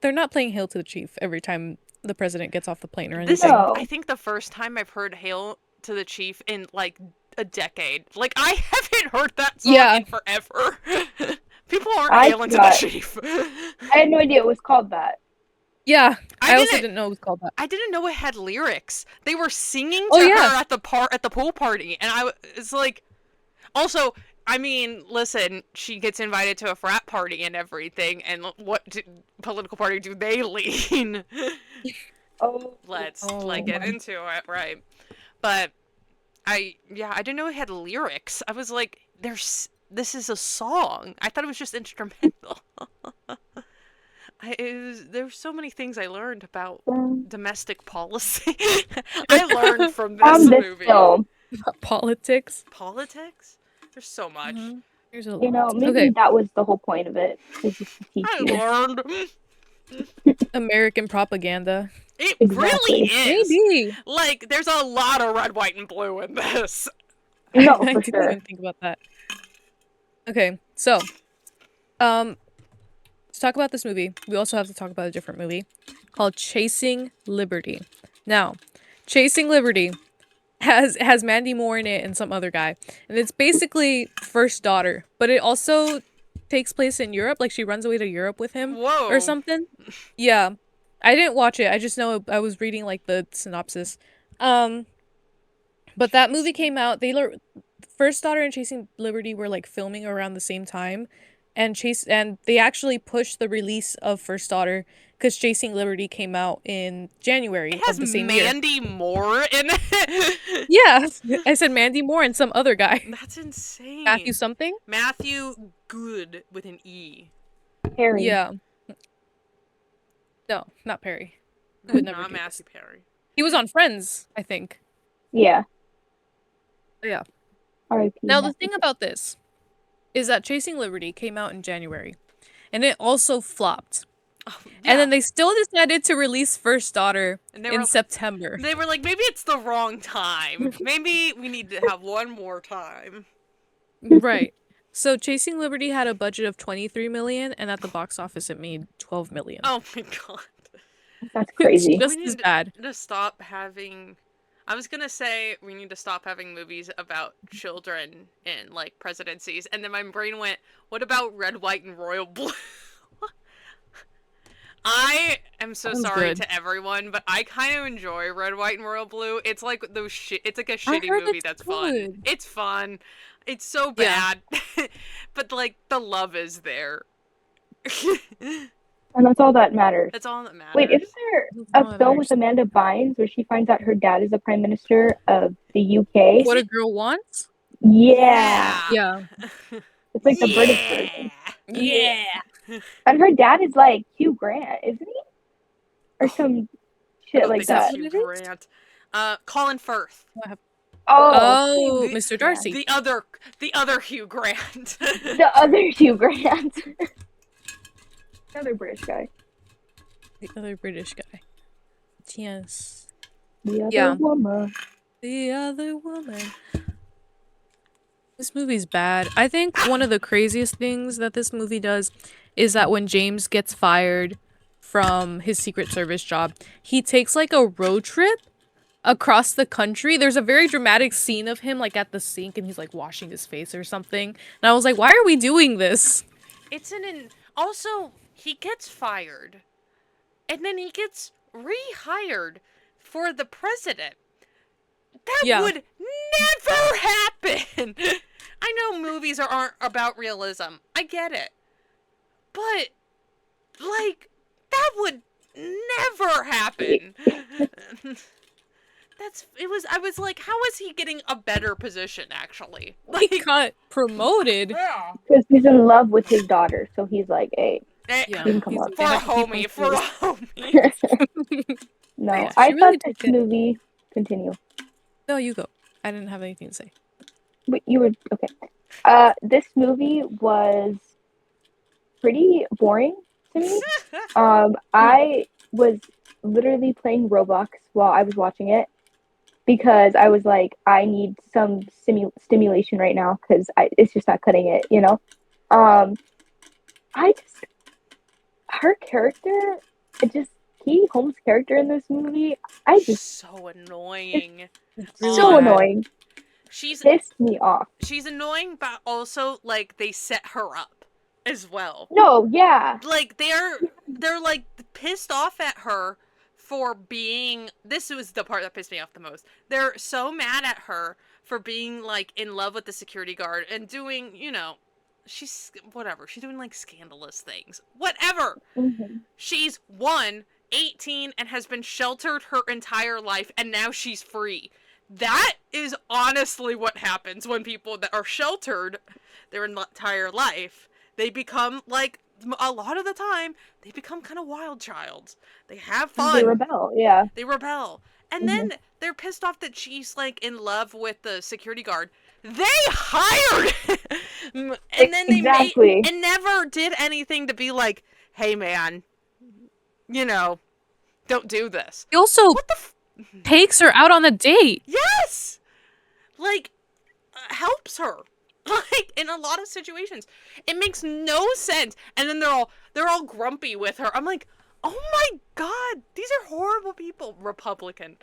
they're not playing Hail to the Chief every time the president gets off the plane or This anything. is, No. I think, the first time I've heard Hail to the Chief in, like, a decade. Like, I haven't heard that song Yeah. in forever. People aren't I hailing to the forgot. Chief. I had no idea it was called that. Yeah, I also didn't- didn't know it was called that. I didn't know it had lyrics. They were singing to Oh, yeah. her at the pool party, and it's like, also, I mean, listen, she gets invited to a frat party and everything, and political party do they lean? Oh. Let's Oh get my- into it, right? But I didn't know it had lyrics. I was like, this is a song. I thought it was just instrumental. There's so many things I learned about domestic policy. I learned from this On this movie. film, Politics. Politics? There's so much. Mhm. There's a you know, lot. maybe Okay, that was the whole point of it. Is just to teach I you. learned. American propaganda. It Exactly. really is. Maybe. Like, there's a lot of red, white, and blue in this. No, I for didn't sure. even think about that. Okay, so, to talk about this movie, we also have to talk about a different movie called Chasing Liberty. Now, Chasing Liberty has Mandy Moore in it and some other guy, and it's basically First Daughter, but it also takes place in Europe. Like, she runs away to Europe with him Whoa. or something. Yeah, I didn't watch it. I just know I was reading like the synopsis. But that movie came out. First Daughter and Chasing Liberty were like filming around the same time, and they actually pushed the release of First Daughter because Chasing Liberty came out in January It has of the same year. Mandy Moore in it. Yeah, I said Mandy Moore and some other guy, That's insane. Matthew something. Matthew Good with an E. Harry. Yeah. No, not Perry. He would never Not do this. Matthew Perry. He was on Friends, I think. Yeah. Yeah. R.I.P. Now the thing about this is that Chasing Liberty came out in January, and it also flopped. Oh, And then yeah. they still decided to release First Daughter And they in were- September. They were like, maybe it's the wrong time. Maybe we need to have one more time. Right. So Chasing Liberty had a budget of 23 million, and at the box office it made 12 million. Oh my god. That's crazy. Just We as need bad. to stop having. I was gonna say we need to stop having movies about children in like presidencies, and then my brain went, "What about Red, White, and Royal Blue?" I am so Sounds sorry good. to everyone, but I kind of enjoy Red, White, and Royal Blue. It's like those shit. It's like a I shitty heard movie it's that's fun. good. It's fun. It's so Yeah. bad, but like the love is there. And that's all that matters. That's all that matters. Wait, isn't there That's all a that film matters. with Amanda Bynes where she finds out her dad is the prime minister of the UK? What a Girl Wants? Yeah. Yeah. It's like the British version. Yeah. And her dad is like Hugh Grant, isn't he? Or some I shit don't like think that. that's What Hugh it is? Grant. Colin Firth. Oh, the- Mr. Darcy. The other Hugh Grant. The other Hugh Grant. Another British guy. The other British guy. Yes. The other Yeah. woman. The other woman. This movie's bad. I think one of the craziest things that this movie does is that when James gets fired from his Secret Service job, he takes like a road trip across the country. There's a very dramatic scene of him like at the sink and he's like washing his face or something. And I was like, why are we doing this? It's also he gets fired, and then he gets rehired for the president. That Yeah. would never happen. I know movies aren't about realism. I get it. But, like, that would never happen. I was like, how is he getting a better position, actually? He got promoted. Yeah. Because he's in love with his daughter, so he's like, hey, Yeah. you can come up. For a homie, No, Yeah, I she really thought this did it. movie. Continue. No, you go. I didn't have anything to say. Wait, you were okay. This movie was pretty boring to me. I was literally playing Roblox while I was watching it because I was like, I need some stimulation right now because it's just not cutting it, you know. I just her character, Katie Holmes' character in this movie, so annoying. so annoying. She's Pissed me off. She's annoying, but also like they set her up as well. No, yeah. Like they're like pissed off at her for being. This was the part that pissed me off the most. They're so mad at her for being like in love with the security guard and doing, she's whatever. She's doing like scandalous things. Whatever. Mm-hmm. She's 18 and has been sheltered her entire life, and now she's free. That is honestly what happens when people that are sheltered their entire life. They become, like, a lot of the time, they become kind of wild childs. They have fun. They rebel, yeah. They rebel. And then they're pissed off that she's, like, in love with the security guard. They hired him! And then they and never did anything to be like, hey, man, don't do this. He also takes her out on a date. Yes! Like, helps her. Like, in a lot of situations. It makes no sense. And then they're all grumpy with her. I'm like, oh my god, these are horrible people. Republican.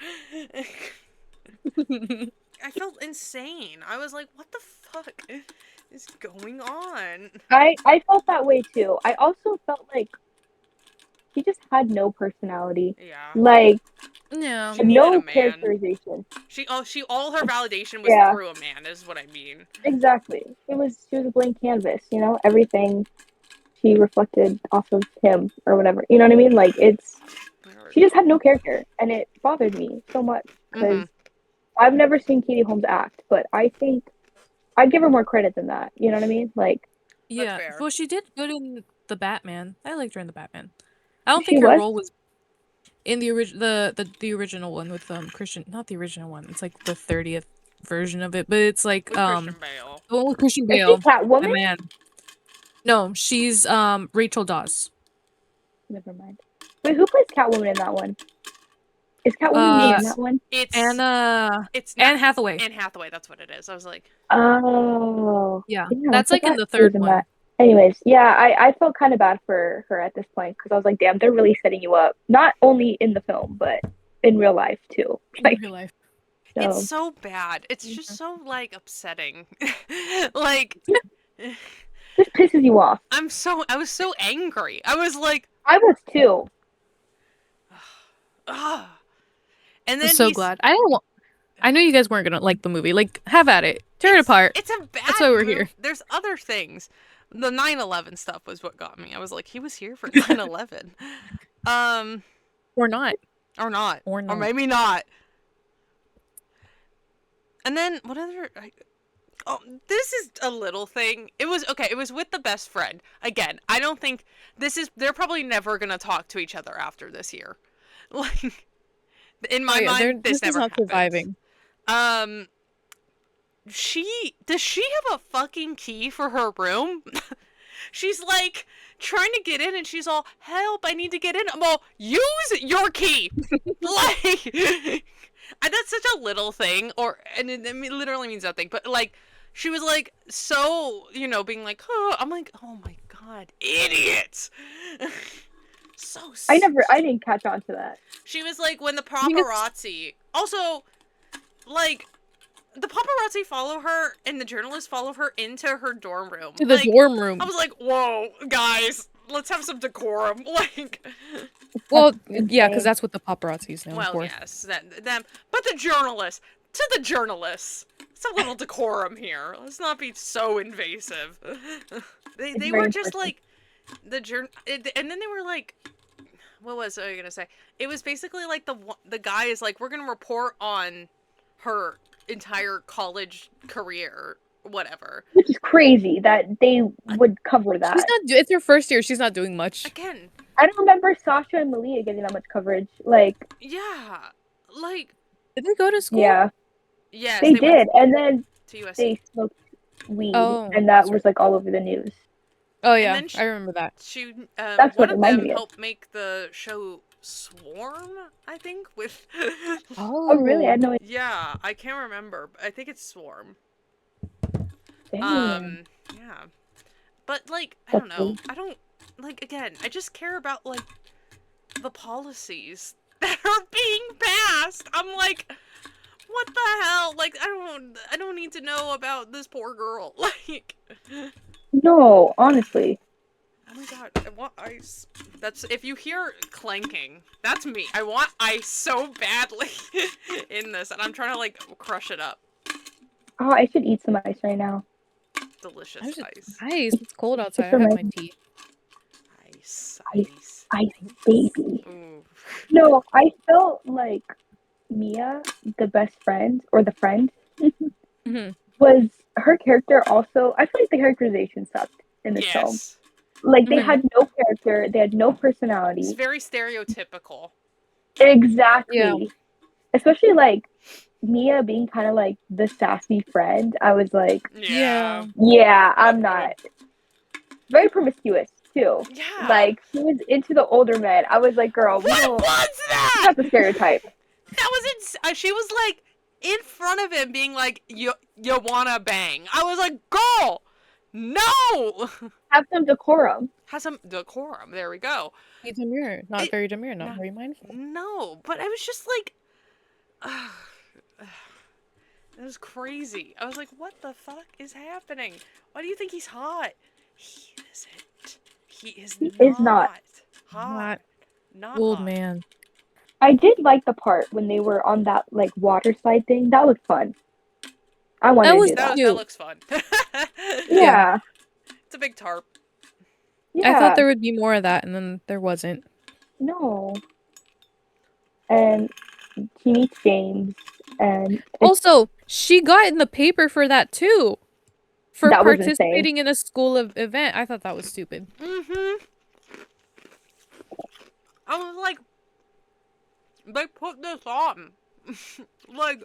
I felt insane. I was like, what the fuck is going on? I felt that way too. I also felt like she just had no personality. Yeah. Like, no characterization. All her validation was through a man, is what I mean. Exactly. She was a blank canvas, everything she reflected off of him or whatever. You know what I mean? Like, she just had no character, and it bothered me so much because I've never seen Katie Holmes act, but I think I'd give her more credit than that. You know what I mean? Like, yeah. Well, she did good in the Batman. I liked her in the Batman. I don't think her role was in the original one with Christian, not the original one. It's like the 30th version of it, but it's like Christian Bale. The one with Christian Bale. Is she Catwoman? The man. No, she's Rachel Dawes. Never mind. Wait, who plays Catwoman in that one? Is Catwoman in that one? It's Anne Hathaway. Anne Hathaway, that's what it is. I was like, oh. Yeah, that's like in the third one. That. Anyways, yeah, I felt kind of bad for her at this point because I was like, damn, they're really setting you up. Not only in the film, but in real life, too. Like, in real life. So. It's so bad. It's just so, like, upsetting. Like... This pisses you off. I was so angry. I was like... I was, too. And then I'm so glad. I know you guys weren't gonna like the movie. Like, have at it. Tear it apart. It's a bad That's why we're here. There's other things. The 9/11 stuff was what got me. I was like, he was here for 9/11. Or not. Or not. Or not. Or maybe not. And then, what other... this is a little thing. It was with the best friend. Again, I don't think they're probably never gonna talk to each other after this year. Like, in my mind, this never happens. Surviving. Does she have a fucking key for her room? she's like trying to get in, and she's all, "Help! I need to get in." I'm all, "Use your key!" Like, and that's such a little thing, and it literally means nothing. But like, she was like so, being like, "Oh," I'm like, "Oh my god, idiot!" So I didn't catch on to that. she was like, when the think it's- paparazzi also, like, the paparazzi follow her and the journalists follow her into her dorm room. To the Like, dorm room. I was like, whoa, guys, let's have some decorum. Like, Well, That's yeah, because insane. that's what the paparazzis know, of well, course. yes, them, but the journalists, to the journalists, it's a little decorum here. Let's not be so invasive. they It's were very just important. like and then they were like, what was I gonna say? It was basically like the guy is like, we're gonna report on her entire college career, whatever. Which is crazy that they would cover She's that. not. It's her first year. She's not doing much. Again, I don't remember Sasha and Malia getting that much coverage. Like, yeah, like, Did they go to school? yeah, yes, they went did. And then to USC. they smoked weed, Oh, and that that's was like all over the news. Oh yeah, then she- I remember that. She, That's one what of reminded them me of. helped make the show Swarm, I think, with, Oh, really? I had no idea. yeah, I can't remember. I think it's Swarm. Damn. Yeah. But, like, I That's don't know. cool. I don't, like, again, I just care about, like, the policies that are being passed. I'm like, what the hell? Like, I don't need to know about this poor girl. Like, No, honestly. oh my god, I want ice. That's, if you hear clanking, that's me. I want ice so badly in this, and I'm trying to, like, crush it up. Oh, I should eat some ice right now. Delicious I should- ice. Ice. It's cold outside. I for have my- my tea. Ice. Ice. Ice. Ice, baby. Ooh. No, I felt like Mia, the best friend, or the friend, Mhm. was her character also. I feel like the characterization sucked in this film. Yes. Like, they Mhm. had no character, they had no It's personality. very stereotypical. Exactly. Yeah. Especially, like, Mia being kind of like the sassy friend. I was like, Yeah. yeah, I'm not. Very promiscuous, too. Yeah. Like, she was into the older men. I was like, girl, we what don't. was that? That's the stereotype. That was she was like in front of him being like, you wanna bang. I was like, girl, no. Have some decorum. Has some decorum. There we go. Be demure. Not It- very demure. Not no. very mindful. No, but I was just like, it was crazy. I was like, what the fuck is happening? Why do you think he's hot? He isn't. He is not. hot. Not Old hot. man. I did like the part when they were on that, like, water slide thing. That looked fun. I wanted to was do that. That cute. looks fun. Yeah. It's a big tarp. Yeah. I thought there would be more of that, and then there wasn't. No. And she meets James, and it's, Also, she got in the paper for that too. For That was insane. participating in a school event. I thought that was stupid. Mm-hmm. I was like, they put this on. Like,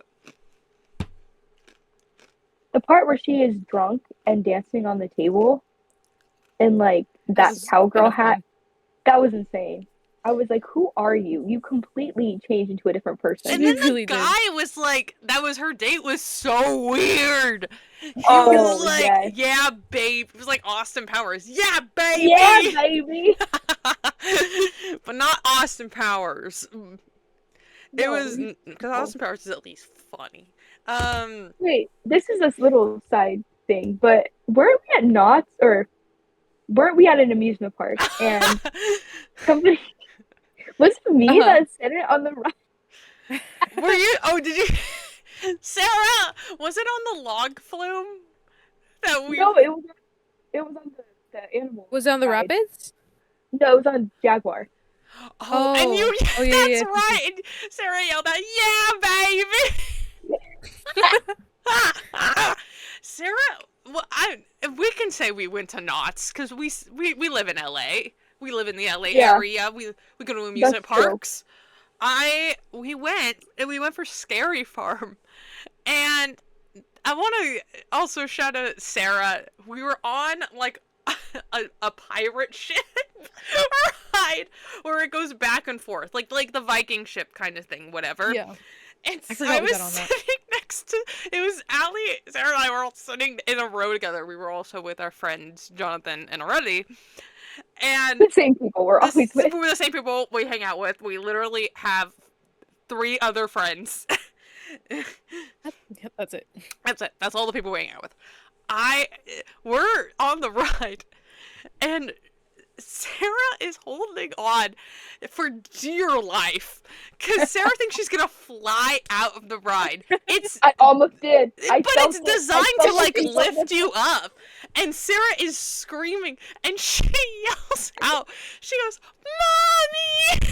the part where she is drunk and dancing on the table in, like, that was cowgirl kinda hat, fun. that was insane. I was like, who are you? You completely changed into a different person. and She then really the did. guy was like, that was her date, was so weird. He Oh, was like, yes. yeah, babe. It was like Austin Powers. Yeah, baby. Yeah, baby. But not Austin Powers. It No, was, he's because cool. Austin Powers is at least funny. Wait, this is a little side thing, but weren't we at Knott's, or weren't we at an amusement park? And somebody, was it me Uh-huh. that said it on the ride? Were you? Oh, did you? Sarah, was it on the log flume? That we. No, it was on the animal. Was it on the ride. rapids? No, it was on Jaguar. Oh, and you. Oh, yeah, That's yeah. right. And Sarah yelled out, "Yeah, baby!" Sarah, well, we can say we went to Knott's because we live in LA. We live in the LA Yeah. area. We go to amusement That's true. parks. We went for Scary Farm, and I want to also shout out Sarah. We were on like a pirate ship ride where it goes back and forth, like the Viking ship kind of thing, whatever. Yeah. And I so forgot I we was got on that. sitting next to, it was Allie, Sarah and I were all sitting in a row together. We were also with our friends Jonathan and Aurelie, and The same people we're always with. we're the same people we hang out with. We literally have 3 other friends. Yep, that's it. That's it. That's all the people we hang out with. We're on the ride, and Sarah is holding on for dear life because Sarah thinks she's gonna fly out of the ride. I almost did. But it's designed to like lift you up, and Sarah is screaming, and she yells out. She goes, "Mommy!"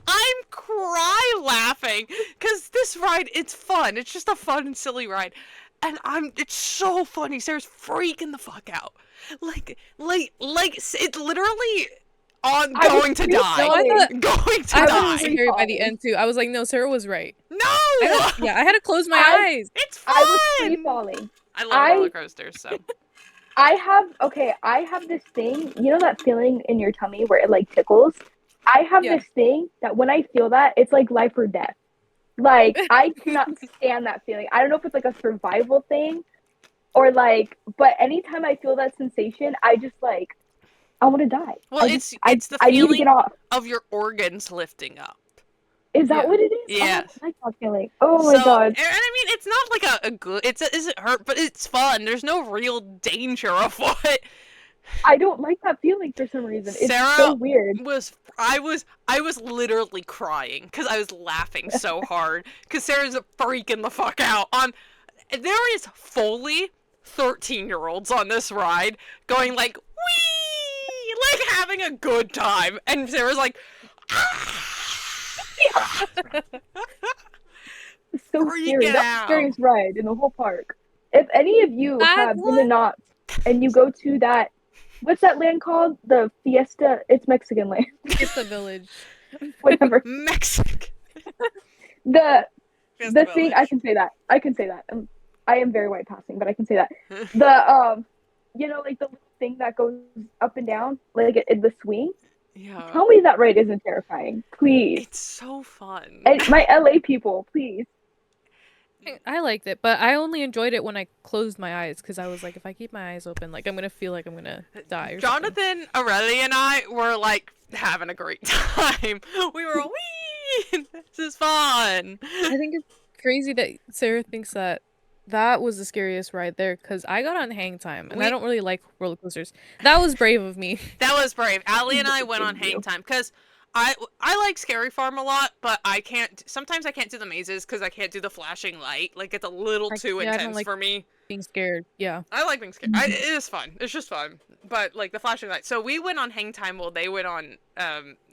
I'm cry laughing because this ride, it's fun. It's just a fun and silly ride, and it's so funny. Sarah's freaking the fuck out, like it's literally on going to die, going to I die. was scary by the end too. I was like, no, Sarah was right. No, I had to close my eyes. it's fun. I was free falling. I love roller coasters, so. I have this thing, you know that feeling in your tummy where it like tickles? I have this thing that when I feel that, it's like life or death. Like, I cannot stand that feeling. I don't know if it's like a survival thing or like, but anytime I feel that sensation, I just like, I want to die. Well, it's the I need to feeling get off. of your organs lifting up. Is that what it is? Yes. Oh, I like that feeling. Oh my god. And I mean, it's not like a good. Isn't hurt, but it's fun. There's no real danger afoot. I don't like that feeling for some reason. It's Sarah so weird. I was literally crying because I was laughing so hard because Sarah's freaking the fuck out. There is fully 13-year-olds on this ride going like wee, like having a good time, and Sarah's like. It's so scary. That's the scariest ride in the whole park. If any of you have been to Knott and you go to that, what's that land called? The Fiesta. It's Mexican land. Fiesta Village. Whatever. Mexican. The Fiesta thing. Village. I can say that. I am very white passing, but I can say that. The you know, like the little thing that goes up and down, like the swing. Yeah. Tell me that ride isn't terrifying, please. It's so fun. And my LA people, please. I liked it, but I only enjoyed it when I closed my eyes because I was like, if I keep my eyes open, like I'm gonna feel like I'm gonna die. Or Jonathan, Aurelie, and I were like having a great time. We were wee. This is fun. I think it's crazy that Sarah thinks that was the scariest ride there because I got on Hang Time and I don't really like roller coasters. That was brave of me. That was brave. Allie and I went on Hang Time because I like Scary Farm a lot, but sometimes I can't do the mazes because I can't do the flashing light. Like, it's a little too intense I don't like for me. Being scared, yeah. I like being scared. It is fun. It's just fun. But, like, the flashing light. So we went on Hang Time while they went on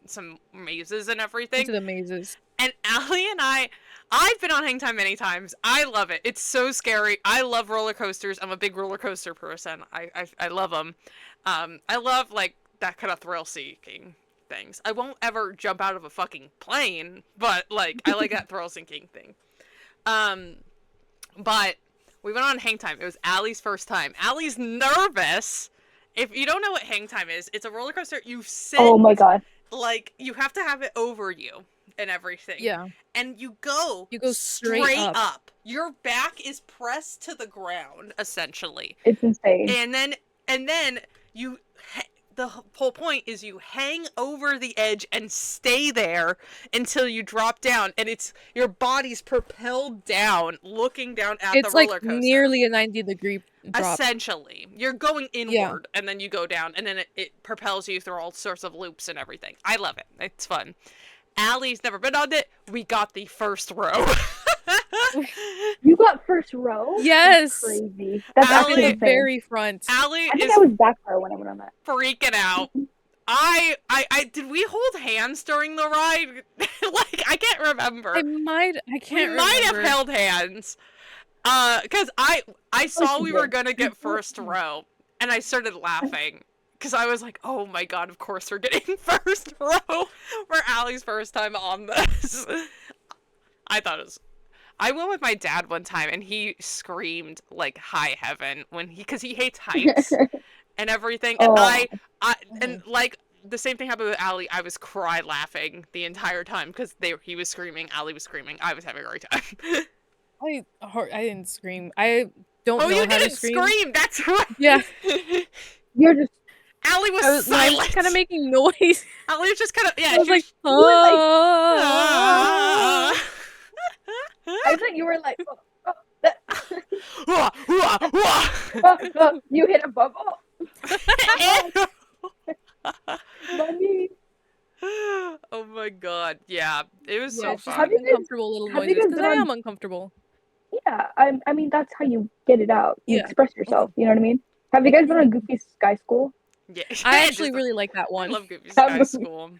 some mazes and everything. Into the mazes. And Allie and I've been on Hang Time many times. I love it. It's so scary. I love roller coasters. I'm a big roller coaster person. I love them. I love, like, that kind of thrill-seeking things. I won't ever jump out of a fucking plane, but, like, I like that thrill-seeking thing. But we went on Hang Time. It was Allie's first time. Allie's nervous. If you don't know what Hang Time is, it's a roller coaster. You sit. Oh my god. Like, you have to have it over you and everything. Yeah. And you go straight up. Your back is pressed to the ground, essentially. It's insane. And then you the whole point is you hang over the edge and stay there until you drop down, and it's your body's propelled down, looking down at the roller coaster. It's like nearly a 90-degree drop. Essentially, you're going inward, and then you go down, and then it propels you through all sorts of loops and everything. I love it. It's fun. Allie's never been on it. We got the first row. You got first row? Yes. That's crazy. That's Allie, actually insane. Very front. Allie I think is I was back row when I went on that. freaking out. I did we hold hands during the ride? Like, I can't remember. I can't remember. We might have held hands. Cause I saw we were gonna get first row, and I started laughing. Cause I was like, oh my god, of course we're getting first row for Allie's first time on this. I thought it was I went with my dad one time, and he screamed like high heaven because he hates heights and everything. And Oh, and like the same thing happened with Allie. I was cry laughing the entire time because he was screaming, Allie was screaming. I was having a great time. I didn't scream. I don't Oh, know you how to didn't scream. scream. That's right. Yeah, you're just Allie was I was silent. kind of making noise. Allie was just kind of I was like, you were like Ah. I thought you were like oh, that, Wah, wah, wah. you hit a bubble. Money. Oh my god, yeah, it was Yeah, so it's just Have like you fun. guys uncomfortable little have you noises guys because been I on am uncomfortable. yeah, I mean that's how you get it out. You Yeah. express yourself, you know what I mean? Have you guys been on Goofy Sky School? Yeah, I actually just, really like that I one. love Goofy That Sky movie. School.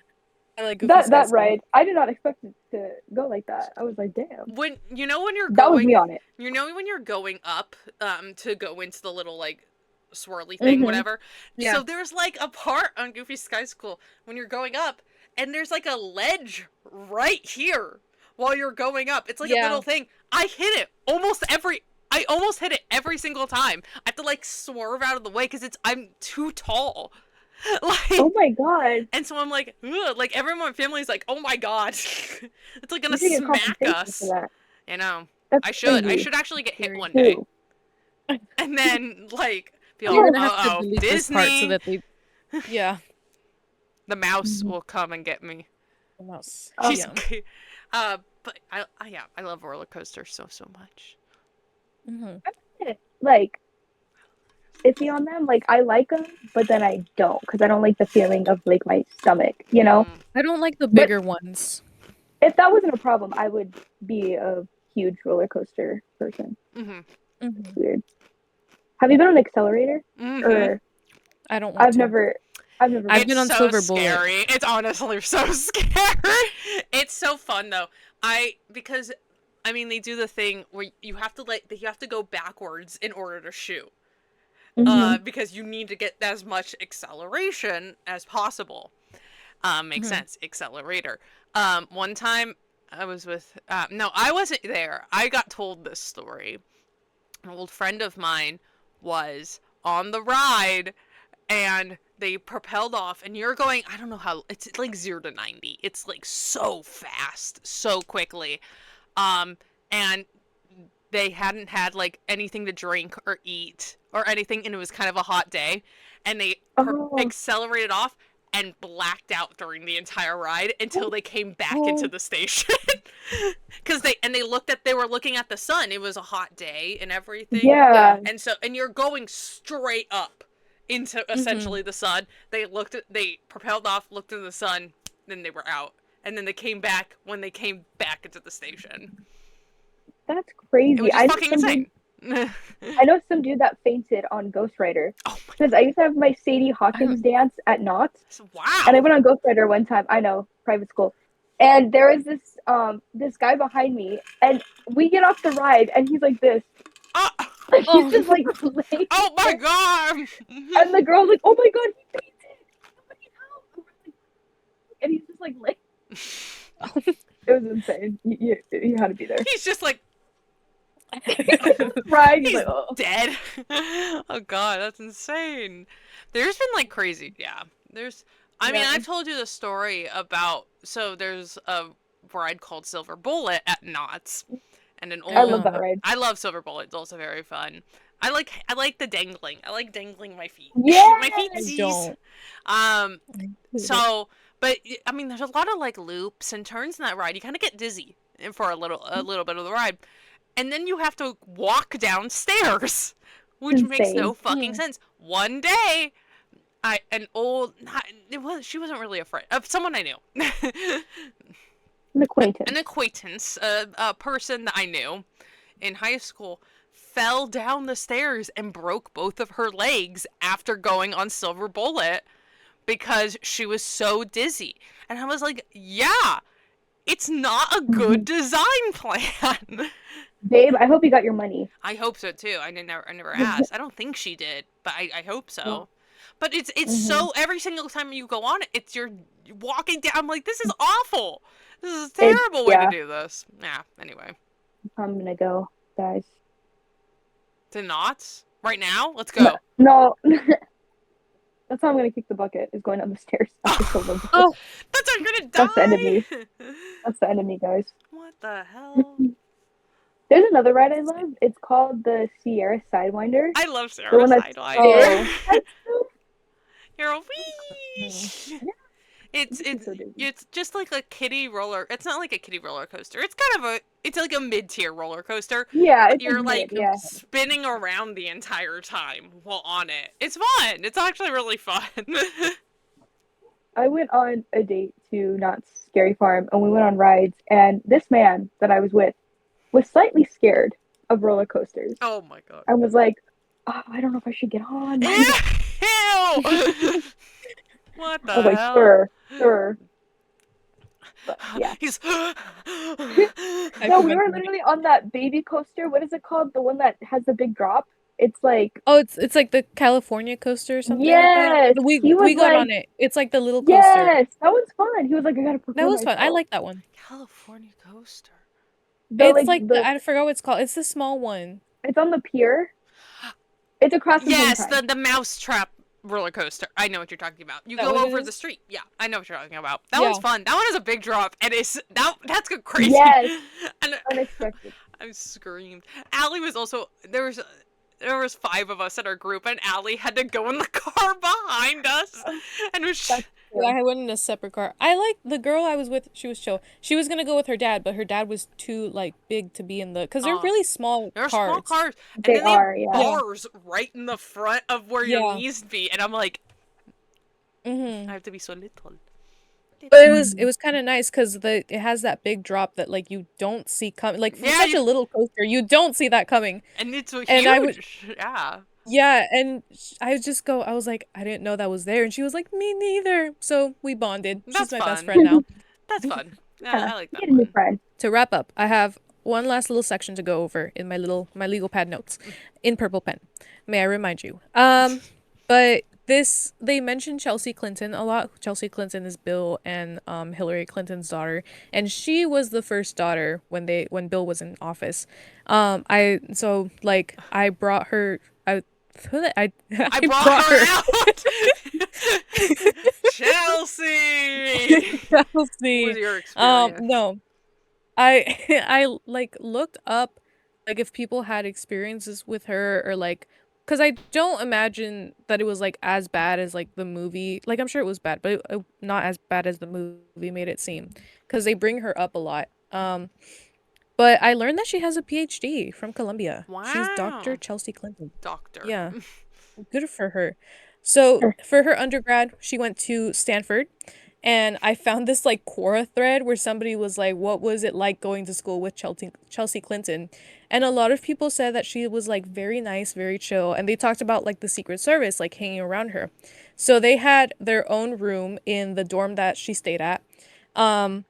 I like Goofy Sky That School. ride. I did not expect it to go like that. I was like, damn. When That was going, me on it. when you're going up, to go into the little like swirly thing, Mm-hmm. whatever. Yeah. So there's like a part on Goofy Sky School when you're going up, and there's like a ledge right here while you're going up. It's like a Yeah. little thing. I almost hit it every single time. I have to like swerve out of the way because I'm too tall. Like, Oh my god. and so I'm like, ugh, like everyone in my family's like, oh my god, it's like gonna You should get smack compensation us. for that. You know, That's I should crazy. actually get hit Very one day, True. and then like be You're all, gonna have to oh, delete this part so Disney, that they. Yeah. the mouse Mhm. will come and get me. The mouse. Oh, She's, Yeah. but yeah, I love roller coasters so much. hmm Like iffy on them. Like I like them, but then I don't because I don't like the feeling of like my stomach. You know. Mm. I don't like the But- bigger ones. If that wasn't a problem, I would be a huge roller coaster person. Mm-hmm. hmm Weird. Have you been on Accelerator? Mm-hmm. Or I don't want I've to. never. I've been on so Silver Bullet. scary. It's honestly so scary. It's so fun though. Because I mean they do the thing where you have to go backwards in order to shoot. Mhm. Because you need to get as much acceleration as possible. Makes Mhm. sense. Accelerator. One time I was with no, I wasn't there. I got told this story. An old friend of mine was on the ride and they propelled off and you're going, I don't know how, it's like 0 to 90. It's like so fast, so quickly. And they hadn't had like anything to drink or eat or anything, and it was kind of a hot day, and they Oh. accelerated off and blacked out during the entire ride until they came back into the station. Because they were looking at the sun. It was a hot day and everything. Yeah. And you're going straight up into essentially the sun. They propelled off, looked into the sun, then they were out. And then they came back when they came back into the station. That's crazy. It was just fucking insane. I know some dude that fainted on Ghost Rider. Oh my Because I used to have my Sadie Hawkins dance at Knott. Wow. And I went on Ghost Rider one time. I know, private school. And there was this guy behind me, and we get off the ride, and he's like this. Like, Oh. he's just like laying Oh my there. god! And the girl's like, oh my god, he fainted! Somebody help! And he's just like laying. It was insane. You had to be there. He's just like, Right? He's he's like, oh. dead. Oh god, that's insane. There's been like crazy, yeah. I mean, Yeah. I've told you the story about, so there's a ride called Silver Bullet at Knott's. And an old, I love that ride. I love Silver Bullet, it's also very fun. I like the dangling. I like dangling my feet. Yeah! My I feetsies. don't. So, but I mean, there's a lot of like loops and turns in that ride. You kind of get dizzy for a little bit of the ride, and then you have to walk downstairs, which makes no Insane. fucking sense. One day, she wasn't really a friend of someone I knew, An acquaintance. an acquaintance, a person that I knew in high school. Fell down the stairs and broke both of her legs after going on Silver Bullet because she was so dizzy. And I was like, yeah, it's not a good design plan. Babe, I hope you got your money. I hope so too. I never asked. I don't think she did, but I hope so. Yeah. But it's so, every single time you go on it, you're walking down. I'm like, this is awful. This is a terrible way to do this. Yeah, anyway. I'm gonna go, guys. To Knott's? Right now? Let's No, go. no. That's how I'm gonna kick the bucket. Is going down the stairs after Silver Bowl. Oh, That's how you're gonna That's the enemy. die! That's the enemy, guys. What the hell? There's another ride I love. It's called the Sierra Sidewinder. I love The Sarah one that's Sidewinder. that's so You're a mm. wee. yeah, It's this is so dizzy. it's just like a kiddie roller. It's not like a kiddie roller coaster. It's kind of it's like a mid-tier roller coaster. Yeah, But it's you're like like mid, yeah. spinning around the entire time while on it. It's fun. It's actually really fun. I went on a date to Knott's Scary Farm and we went on rides and this man that I was with was slightly scared of roller coasters. Oh my god. I was like, oh, I don't know if I should get on. Ew! What I was the like, hell? sir. But yeah. He's. No, we were literally on that baby coaster. What is it called? The one that has the big drop? It's like Oh, it's like the California coaster or something yes. like that. He was We got like, on it. It's like the little coaster. yes, that was fun. He was like, I gotta prepare That was fun. I myself. like that one. California coaster. It's like I forgot what it's called. It's the small one. it's on the pier. It's across from Yes, Home Time. the mousetrap roller coaster. I know what you're talking about. You That go what it over is? the street. Yeah, I know what you're talking about. That Yeah. one's fun. That one is a big drop, and that's crazy. Yes. And Unexpected. I screamed. Allie was also there was 5 of us in our group, and Allie had to go in the car behind us, and was That's Yeah, I went in a separate car. I like the girl I was with. She was chill. She was gonna go with her dad, but her dad was too like big to be in the because they're really small there are cars. small cars, and They then they are, have yeah. bars right in the front of where your Yeah. knees be, and I'm like, Mm-hmm. I have to be so little. But it was kind of nice because it has that big drop that like you don't see coming. Like for Yeah, such a little coaster, you don't see that coming. And it's huge. And I would- Yeah. Yeah, and I was like, I didn't know that was there, and she was like, me neither. So we bonded. She's That's my best fun. friend now. That's fun. Yeah, Yeah, I like that get a new one. friend. To wrap up, I have one last little section to go over in my legal pad notes in purple pen. May I remind you? But they mentioned Chelsea Clinton a lot. Chelsea Clinton is Bill and Hillary Clinton's daughter, and she was the first daughter when Bill was in office. I brought her. I brought her out. Chelsea. Chelsea. What was your experience? No. I like looked up like if people had experiences with her or like because I don't imagine that it was like as bad as like the movie. Like I'm sure it was bad, but not as bad as the movie made it seem because they bring her up a lot. But I learned that she has a PhD from Columbia. She's Dr. Wow. Chelsea Clinton. Doctor. Yeah. Good for her. So for her undergrad, she went to Stanford. And I found this like Quora thread where somebody was like, what was it like going to school with Chelsea Clinton? And a lot of people said that she was like very nice, very chill. And they talked about like the Secret Service, like hanging around her. So they had their own room in the dorm that she stayed at. And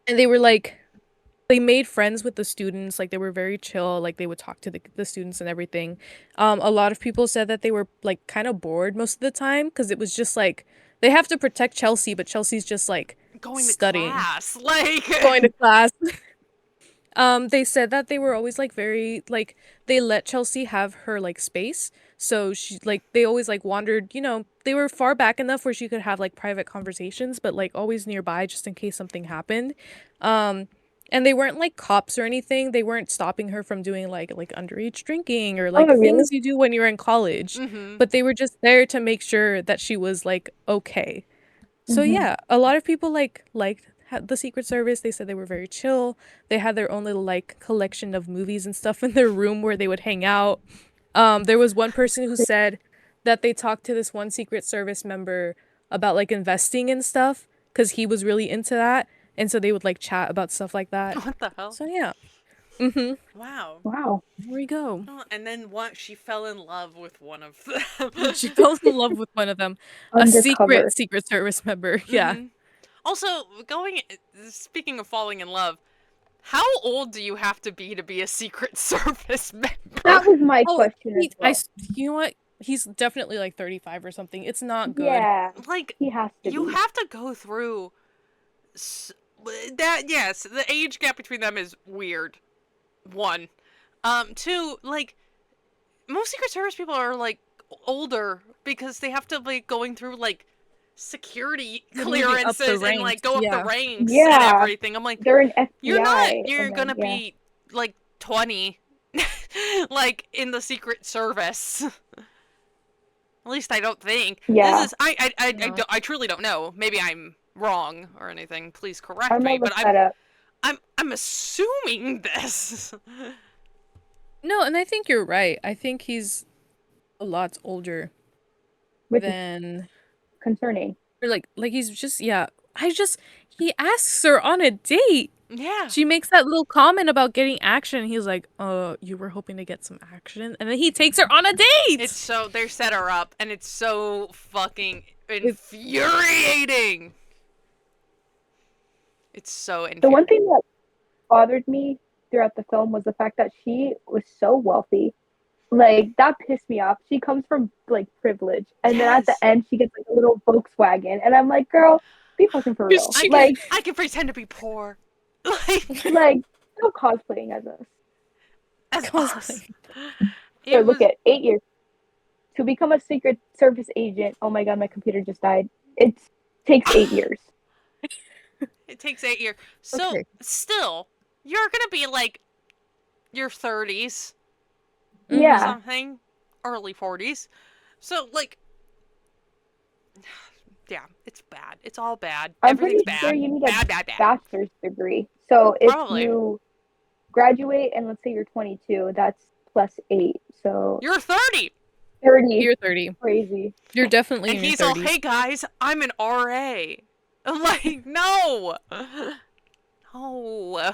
they were like, they made friends with the students. Like they were very chill. Like they would talk to the students and everything. A lot of people said that they were like kind of bored most of the time because it was just like, they have to protect Chelsea, but Chelsea's just like Going studying. to class. Like Going to class. They said that they were always like very like they let Chelsea have her like space. So she like they always like wandered, they were far back enough where she could have like private conversations, but like always nearby just in case something happened. And they weren't like cops or anything. They weren't stopping her from doing like underage drinking or like things you do when you're in college. Mhm. But they were just there to make sure that she was like okay. So yeah, a lot of people liked the Secret Service. They said they were very chill. They had their own little like collection of movies and stuff in their room where they would hang out. There was one person who said that they talked to this one Secret Service member about like investing and stuff because he was really into that. And so they would like chat about stuff like that. What the hell? So yeah. Wow. Wow. There we go. Oh, and then she fell in love with one of them. She fell in love with one of them. Undercover. A Secret Service member. Yeah. Mhm. Also, speaking of falling in love, how old do you have to be a Secret Service member? That was my Oh, question as well. you know what? He's definitely like 35 or something. It's not good. Yeah, Like, he has to you be. have to go through that. Yes, the age gap between them is weird. One. Two, like, most Secret Service people are, like, older because they have to, like, going through, like, security They're moving up the clearances and, like, ranks. go up the Yeah. ranks and Yeah, everything. I'm like, they're an you're not, FBI, you're and then gonna yeah, be, like, 20, like, in the Secret Service. At least I don't think. yeah. This is, No. I truly don't know. Maybe I'm wrong or anything. Please correct I'm me, gonna but look that up. I'm assuming this. No, and I think you're right. I think he's a lot older Which is than concerning. or like he's just yeah. He asks her on a date. Yeah. She makes that little comment about getting action. And he's like, you were hoping to get some action?" And then he takes her on a date. It's so they set her up, and it's so fucking infuriating. It's so The infuriating. one thing that bothered me throughout the film was the fact that she was so wealthy. Like, that pissed me off. She comes from, like, privilege. And then at the Yes. end, she gets, like, a little Volkswagen. And I'm like, girl, be fucking for real. She- Like, I can pretend to be poor, like like, no cosplaying as us. as Cosplay. us. Here, It was, look at 8 years. To become a Secret Service agent, oh my god, my computer just died. It takes 8 years. it takes 8 years. So Okay. still, you're gonna be like your 30s, Mhm. Yeah. something, early 40s. So like, yeah, it's bad. It's all bad. I'm Everything's pretty bad. sure you need a Bad. bachelor's degree. So if Probably. you graduate and let's say you're 22, that's plus 8. So You're 30. 30. You're 30. Crazy. You're definitely And in your he's all, 30s. hey guys, I'm an RA. I'm like, no. No.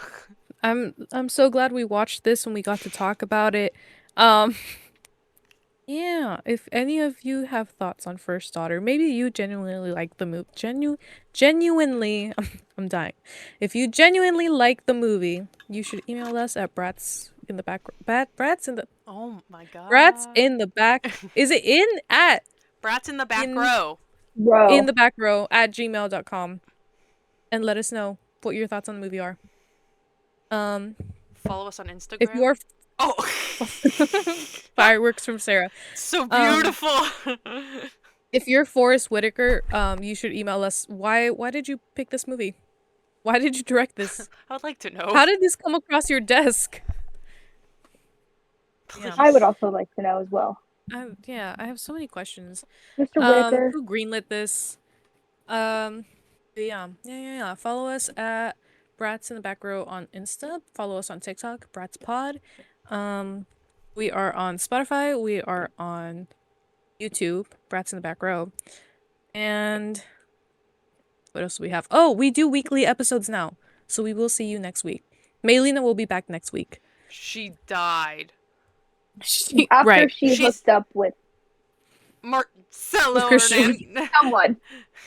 I'm so glad we watched this and we got to talk about it. Yeah, if any of you have thoughts on First Daughter, maybe you genuinely like the movie. Genuinely, I'm dying. If you genuinely like the movie, you should email us at brats in the back. Brats in the Oh my god. brats in the back. Is it in at Brats in the back in- row. Bro. in the back row at gmail.com and let us know what your thoughts on the movie are. Follow us on Instagram. If you are Oh. fireworks from Sarah. So beautiful. If you're Forrest Whitaker, you should email us. Why did you pick this movie? Why did you direct this? I would like to know. How did this come across your desk? Please. I would also like to know as well. I have so many questions. Mr. Whitaker. Who greenlit this? Yeah. Follow us at Brats in the Back Row on Insta. Follow us on TikTok, Brats Pod. We are on Spotify. We are on YouTube, Brats in the Back Row. And what else do we have? Oh, we do weekly episodes now. So we will see you next week. Maylina will be back next week. She died. After right. she She's- hooked up with Marcelo Christian. Hernan- someone.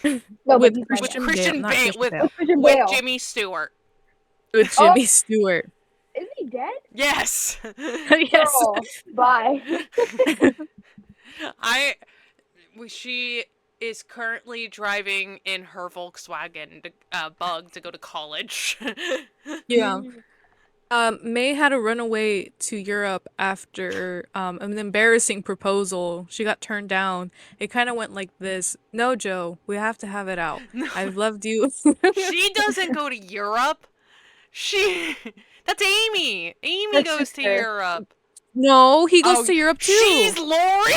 No, With but he's Christian not. Christian Bale, not Bale, Christian with- Bale. Christian with Bale. Jimmy Stewart. With Oh. Jimmy Stewart. Is he dead? Yes. Yes. Girl, bye. She is currently driving in her Volkswagen Bug to go to college. Yeah. May had to run away to Europe after an embarrassing proposal. She got turned down. It kind of went like this. No, Joe, we have to have it out. I've loved you. She doesn't go to Europe. That's Amy. Amy Her goes to sister. Europe. No, he goes Oh, to Europe too. She's Lori.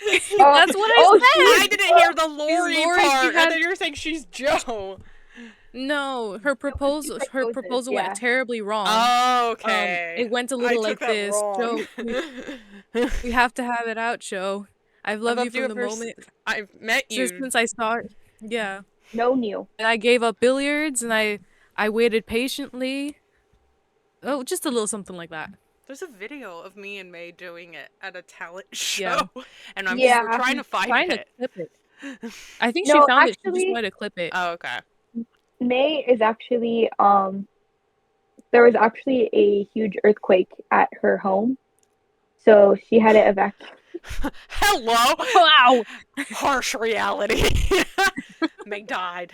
That's what I said. I didn't hear the Lori Lori, she part. I had- thought you were saying she's Joe. No, her proposal proposes, yeah. went terribly wrong. Okay. It went a I little like took that this. wrong. Joe, we have to have it out, Joe. I've loved you from the ever moment I've met you. since I saw it. Yeah. No new. And I gave up billiards and I waited patiently. Oh, just a little something like that. There's a video of me and May doing it at a talent show, Yeah. and we're Yeah. trying to find Trying to it. clip it. I think No, she found it. She actually- just wanted to clip it. Oh, okay. May is actually there was actually a huge earthquake at her home. So she had it evacuated. Hello. Wow. Harsh reality. May died.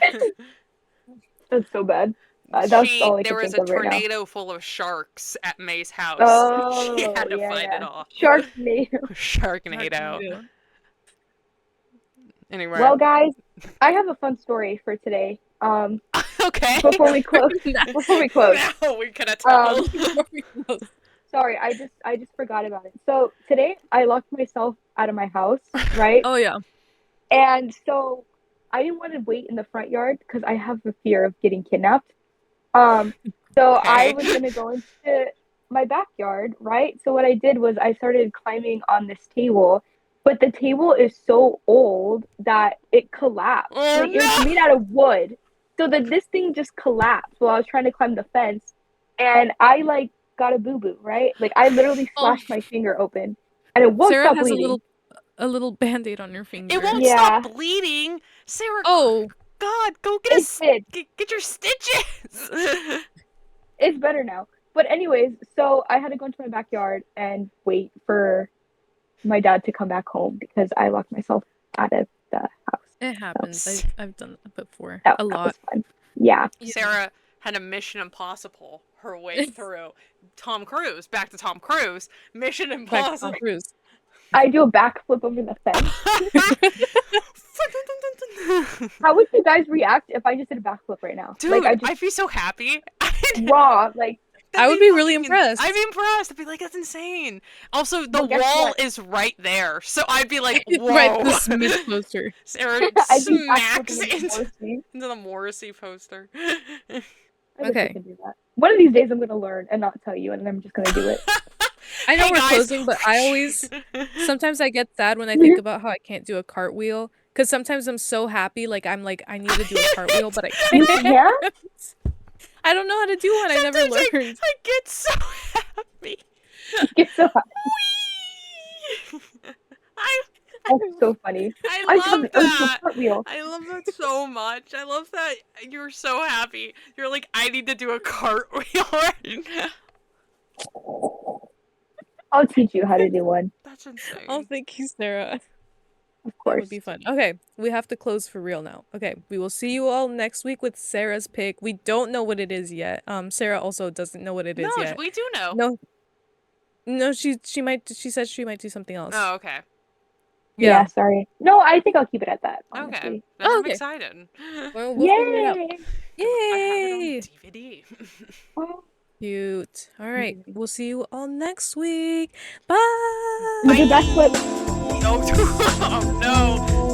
That's so bad. That's all I There can was think a of right now. tornado full of sharks at May's house. She Oh, had to yeah, fight it yeah. off. Sharknado. Sharknado. Sharknado. Anyway. Well, guys, I have a fun story for today. Okay. Before we close, before we close, Now we could have tell. Before we close. sorry, I just forgot about it. So today I locked myself out of my house, right? Oh yeah. And so I didn't want to wait in the front yard because I have a fear of getting kidnapped. Um, so I Okay. was gonna go into my backyard, right? So what I did was I started climbing on this table, but the table is so old that it collapsed. Oh Like it was no! made out of wood. So that this thing just collapsed while I was trying to climb the fence, and I like got a boo boo, right? Like I literally Oh. slashed my finger open, and it won't Sarah stop has bleeding. a little band-aid on your finger. It won't Yeah. stop bleeding. Sarah, Oh, God, go get It did. get your stitches. It's better now. But anyways, so I had to go into my backyard and wait for my dad to come back home because I locked myself out of the house. it happens. So- I've done that before. That A was lot. fun. Yeah. Yeah. Sarah had a Mission Impossible her way through. Tom Cruise, back to Tom Cruise. Mission Back to Tom Impossible. Cruise. I do a backflip over the fence. How would you guys react if I just did a backflip right now? Dude, Like I just I'd be so happy. raw, like I would be really impressed. I'd be impressed. I'd be like, that's insane. Also, the Well, guess wall what? is right there, so I'd be like, whoa. Right, the Smith poster. Sarah I'd be smacks backflipping into, Morrissey. into the Morrissey poster. I wish Okay. I could do that. One of these days I'm gonna learn and not tell you, and I'm just gonna do it. I know Hey, we're guys. closing, but I always sometimes I get sad when I think about how I can't do a cartwheel. Because sometimes I'm so happy, like I need to do a cartwheel, but I You can't. can? I don't know how to do one. I never Sometimes learned. I get so happy. It's so Whee! that's so funny. I I love have a that. cartwheel. I love that so much. I love that you're so happy. You're like, I need to do a cartwheel right now. I'll teach you how to do one, That's insane. Oh, thank you, Sarah. of That course. would be fun. Okay, we have to close for real now. Okay, we will see you all next week with Sarah's pick. We don't know what it is yet. Sarah also doesn't know what it is No, yet. we do know. No, she said she might do something else. Oh, okay. Yeah, sorry. No, I think I'll keep it at that. Okay. Honestly. Then Oh, I'm okay. excited. Well, we'll figure it out. Yay! I Yay! have it on DVD. Well, Cute. All right, Mhm. we'll see you all next week. Bye. we'll do backflip. Oh, oh no.